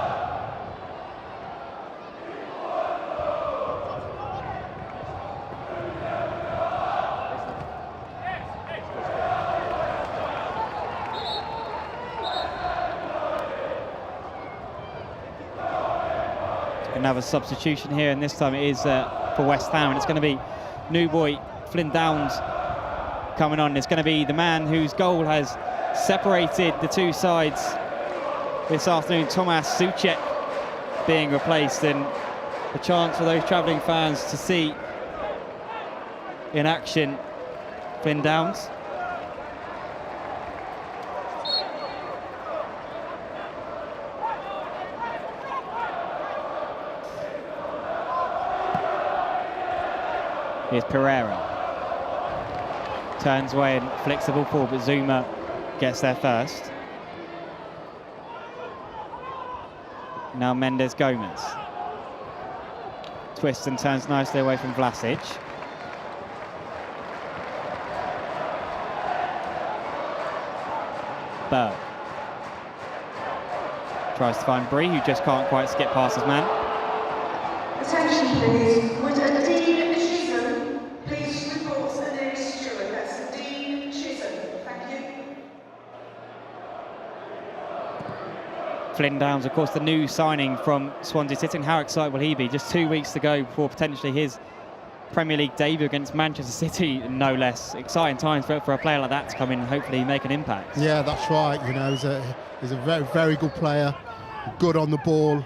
Another substitution here, and this time it is for West Ham, and it's going to be new boy Flynn Downs coming on. It's going to be the man whose goal has separated the two sides this afternoon, Tomas Souček, being replaced, and a chance for those travelling fans to see in action Flynn Downs. Here's Pereira. Turns away and flicks the ball forward, but Zuma gets there first. Now Mendes Gomez. Twists and turns nicely away from Vlasic. Berg. Tries to find Bree, who just can't quite skip past his man. Attention please, would a Dean Chisholm please report to the nearest steward? That's Dean Chisholm, thank you. Flynn Downs, of course, the new signing from Swansea City. How excited will he be? Just 2 weeks to go before potentially his Premier League debut against Manchester City, no less. Exciting times for a player like that to come in and hopefully make an impact. Yeah, that's right. You know, he's a very, very good player, good on the ball.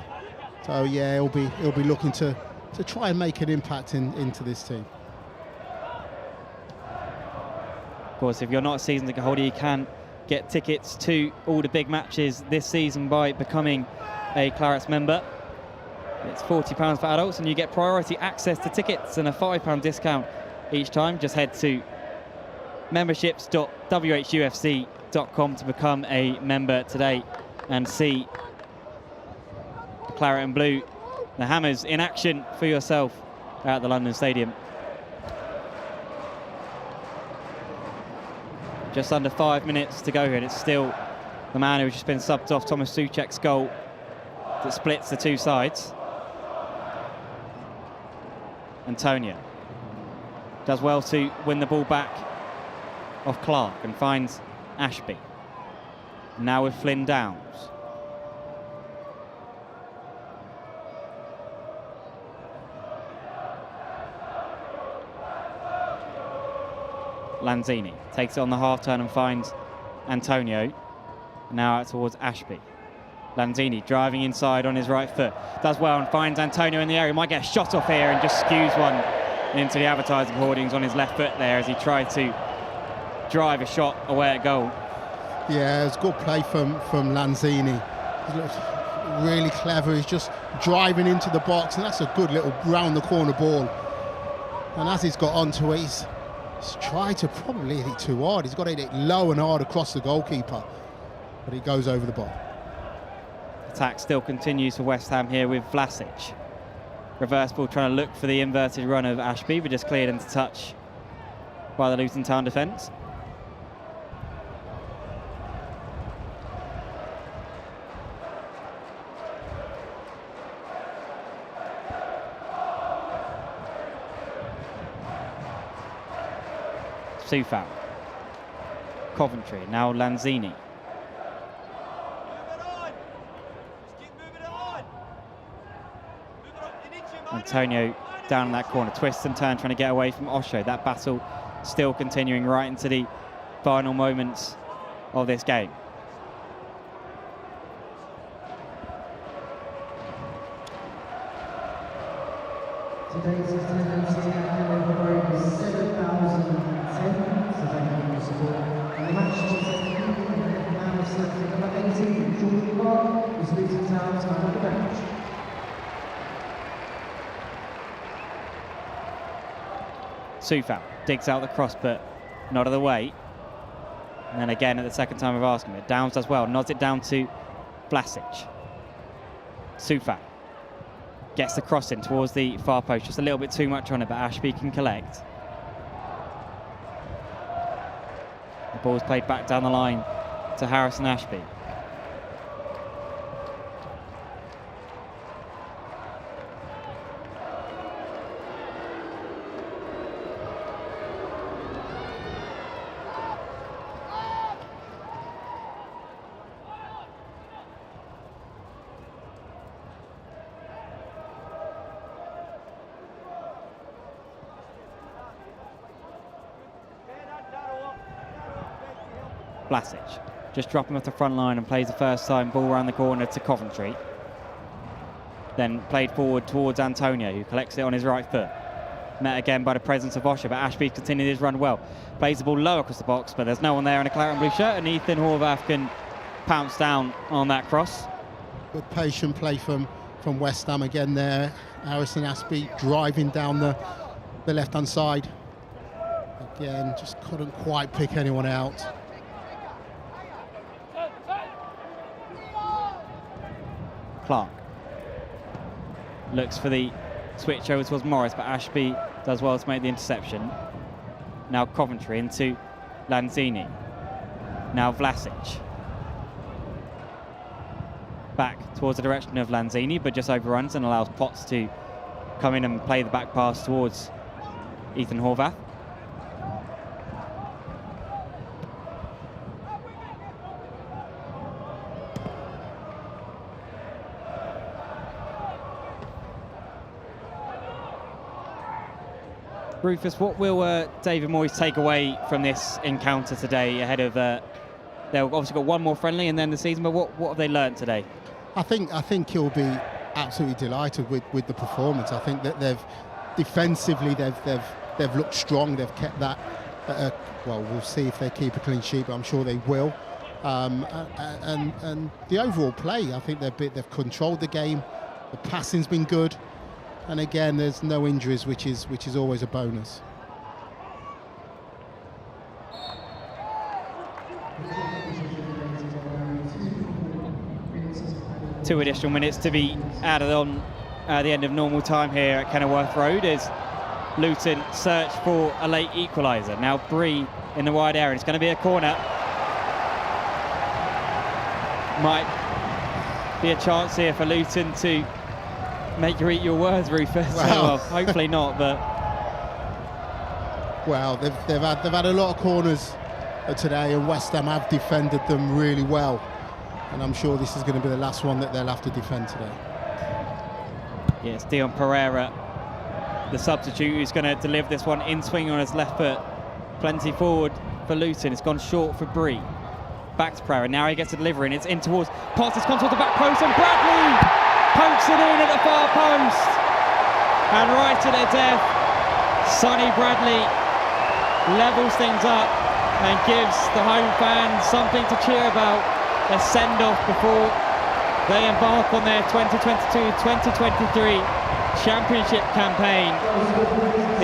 So yeah, he'll be looking to try and make an impact into this team. Of course, if you're not a season ticket holder, you can get tickets to all the big matches this season by becoming a Clarets member. It's £40 for adults, and you get priority access to tickets and a £5 discount each time. Just head to memberships.whufc.com to become a member today and see Claret and Blue, the Hammers, in action for yourself at the London Stadium. Just under 5 minutes to go here, and it's still the man who's just been subbed off, Tomas Souček's goal, that splits the two sides. Antonio does well to win the ball back off Clark and finds Ashby. Now with Flynn Downs. Lanzini takes it on the half turn and finds Antonio. Now out towards Ashby. Lanzini driving inside on his right foot. Does well and finds Antonio in the area. Might get a shot off here and just skews one into the advertising hoardings on his left foot there as he tried to drive a shot away at goal. Yeah, it's good play from Lanzini. He's really clever. He's just driving into the box, and that's a good little round the corner ball. And as he's got onto it, he's tried to probably hit it too hard. He's got to hit it low and hard across the goalkeeper, but he goes over the bar. Attack still continues for West Ham here with Vlasic. Reverse ball trying to look for the inverted run of Ashby, but just cleared into touch by the Luton Town defence. Soufal. Coventry, now Lanzini. Antonio down in that corner, twists and turns, trying to get away from Osho. That battle still continuing right into the final moments of this game. Today's attendance at Kenilworth Road is 7,010, so thank you for your support. And the match is taken in the man of selected number 18, George Clark, who's Luton Town's man of the bench. Soufal digs out the cross, but not of the way. And then again at the second time of asking it, Downs does well, nods it down to Vlasic. Soufal Gets the cross in towards the far post, just a little bit too much on it, but Ashby can collect. The ball's played back down the line to Harrison Ashby. Vlasic just dropping off the front line and plays the first time ball around the corner to Coventry. Then played forward towards Antonio, who collects it on his right foot. Met again by the presence of Osher, but Ashby continued his run well. Plays the ball low across the box, but there's no one there in a claret and blue shirt, and Ethan Horvath can pounce down on that cross. Good patient play from West Ham again there. Harrison Ashby driving down the left-hand side. Again, just couldn't quite pick anyone out. Clark looks for the switch over towards Morris, but Ashby does well to make the interception. Now Coventry into Lanzini. Now Vlasic. Back towards the direction of Lanzini, but just overruns and allows Potts to come in and play the back pass towards Ethan Horvath. Rufus, what will David Moyes take away from this encounter today ahead of... they've obviously got one more friendly and then the season, but what have they learned today? I think he'll be absolutely delighted with the performance. I think that they've defensively they've looked strong. They've kept that. Well, we'll see if they keep a clean sheet, but I'm sure they will. And the overall play, I think they've controlled the game. The passing's been good. And again, there's no injuries, which is always a bonus. Two additional minutes to be added on at the end of normal time here at Kenilworth Road as Luton search for a late equaliser. Now Bree in the wide area. It's going to be a corner. Might be a chance here for Luton to make you eat your words, Rufus. Well, hopefully not, but... Well, they've had a lot of corners today, and West Ham have defended them really well. And I'm sure this is going to be the last one that they'll have to defend today. Yes, Dion Pereira, the substitute, who's going to deliver this one in swing on his left foot. Plenty forward for Luton. It's gone short for Bree. Back to Pereira. Now he gets a delivery, and it's in towards... Pass has come towards the back post, and Bradley pokes it in at the far post. And right to their death, Sonny Bradley levels things up and gives the home fans something to cheer about. A send-off before they embark on their 2022-2023 championship campaign.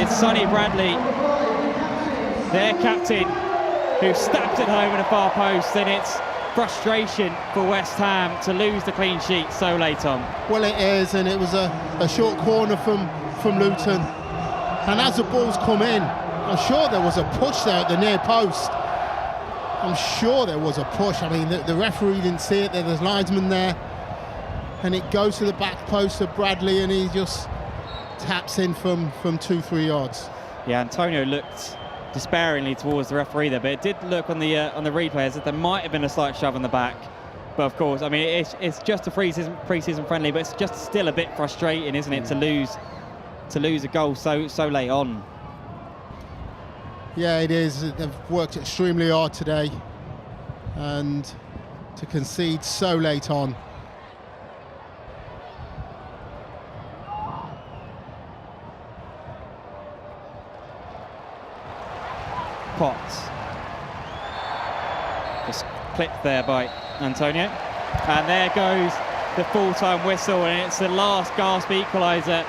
It's Sonny Bradley, their captain, who stabbed it home at the far post, and it's frustration for West Ham to lose the clean sheet so late on. Well, it is, and it was a short corner from Luton. And as the ball's come in, I'm sure there was a push there at the near post. I'm sure there was a push. I mean, the referee didn't see it. There's linesman there. And it goes to the back post of Bradley, and he just taps in from 2-3 yards. Yeah, Antonio looked despairingly towards the referee there, but it did look on the replay as if there might have been a slight shove on the back. But of course, I mean, it's just a pre-season friendly, but it's just still a bit frustrating, isn't it, to lose a goal so late on. Yeah, it is. They've worked extremely hard today, and to concede so late on. Potts. Just clipped there by Antonio. And there goes the full-time whistle, and it's the last gasp equaliser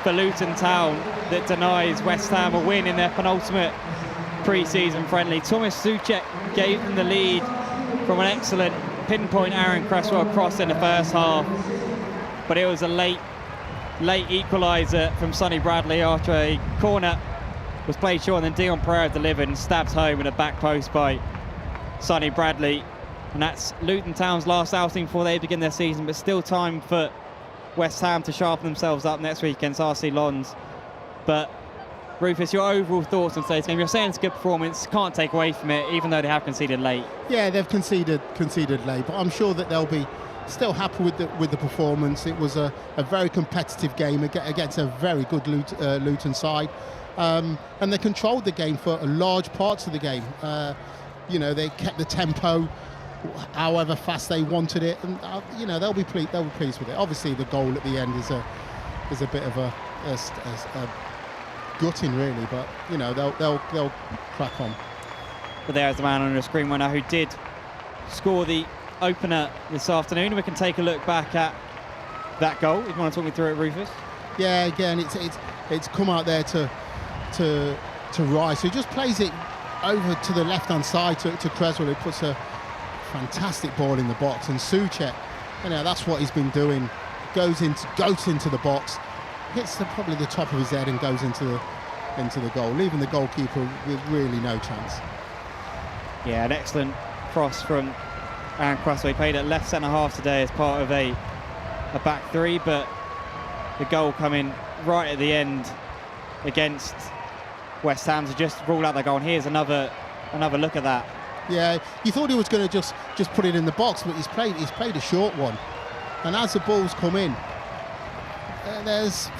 for Luton Town that denies West Ham a win in their penultimate pre-season friendly. Thomas Soucek gave them the lead from an excellent pinpoint Aaron Cresswell cross in the first half, but it was a late late equaliser from Sonny Bradley after a corner was played short, and then Dion Pereira delivered and stabbed home in a back post by Sonny Bradley. And that's Luton Town's last outing before they begin their season, but still time for West Ham to sharpen themselves up next week against RC Lons. But Rufus, your overall thoughts on today's game? You're saying it's a good performance, can't take away from it, even though they have conceded late. Yeah, they've conceded late, but I'm sure that they'll be still happy with the performance. It was a very competitive game against a very good Luton side, and they controlled the game for large parts of the game. You know, they kept the tempo however fast they wanted it, and you know, they'll be pleased with it. Obviously, the goal at the end is a bit of a gutting, really, but you know, they'll crack on. But there's the man on the screen right now who did score the opener this afternoon, and we can take a look back at that goal. If you want to talk me through it, Rufus? Yeah, again, it's come out there to Rice, who just plays it over to the left-hand side to Creswell, who puts a fantastic ball in the box, and Soucek, you know, that's what he's been doing. Goes into the box, hits probably the top of his head, and goes into the goal, leaving the goalkeeper with really no chance. Yeah, an excellent cross from Aaron Creswell. He played at left centre half today as part of a back three, but the goal coming right at the end against West Ham to just rule out the goal. And here's another look at that. Yeah, you thought he was going to just put it in the box, but he's played a short one. And as the balls come in, there's,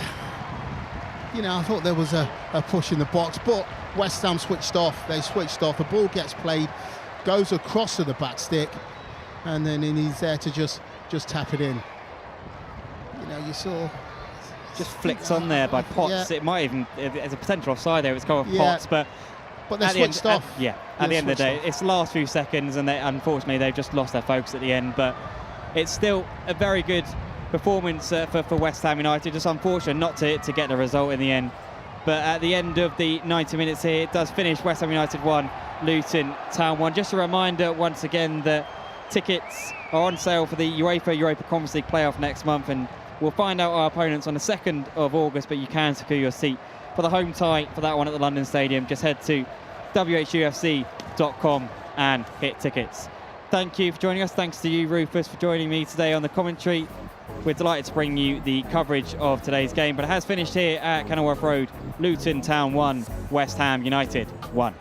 you know, I thought there was a push in the box, but West Ham switched off. They switched off. The ball gets played, goes across to the back stick, and then he's there to just tap it in. You know, you saw. Just flicked on there by Potts. Yeah. It might even, there's a potential offside there. It's called Potts, but they switched off. At the end of the day, it's the last few seconds, and unfortunately they've just lost their focus at the end. But it's still a very good performance for West Ham United. Just unfortunate not to get the result in the end. But at the end of the 90 minutes here, it does finish West Ham United 1, Luton Town 1. Just a reminder once again that tickets are on sale for the UEFA Europa Conference League playoff next month, and we'll find out our opponents on the 2nd of August, but you can secure your seat for the home tie for that one at the London Stadium. Just head to whufc.com and hit tickets. Thank you for joining us. Thanks to you, Rufus, for joining me today on the commentary. We're delighted to bring you the coverage of today's game, but it has finished here at Kenilworth Road. Luton Town 1, West Ham United 1.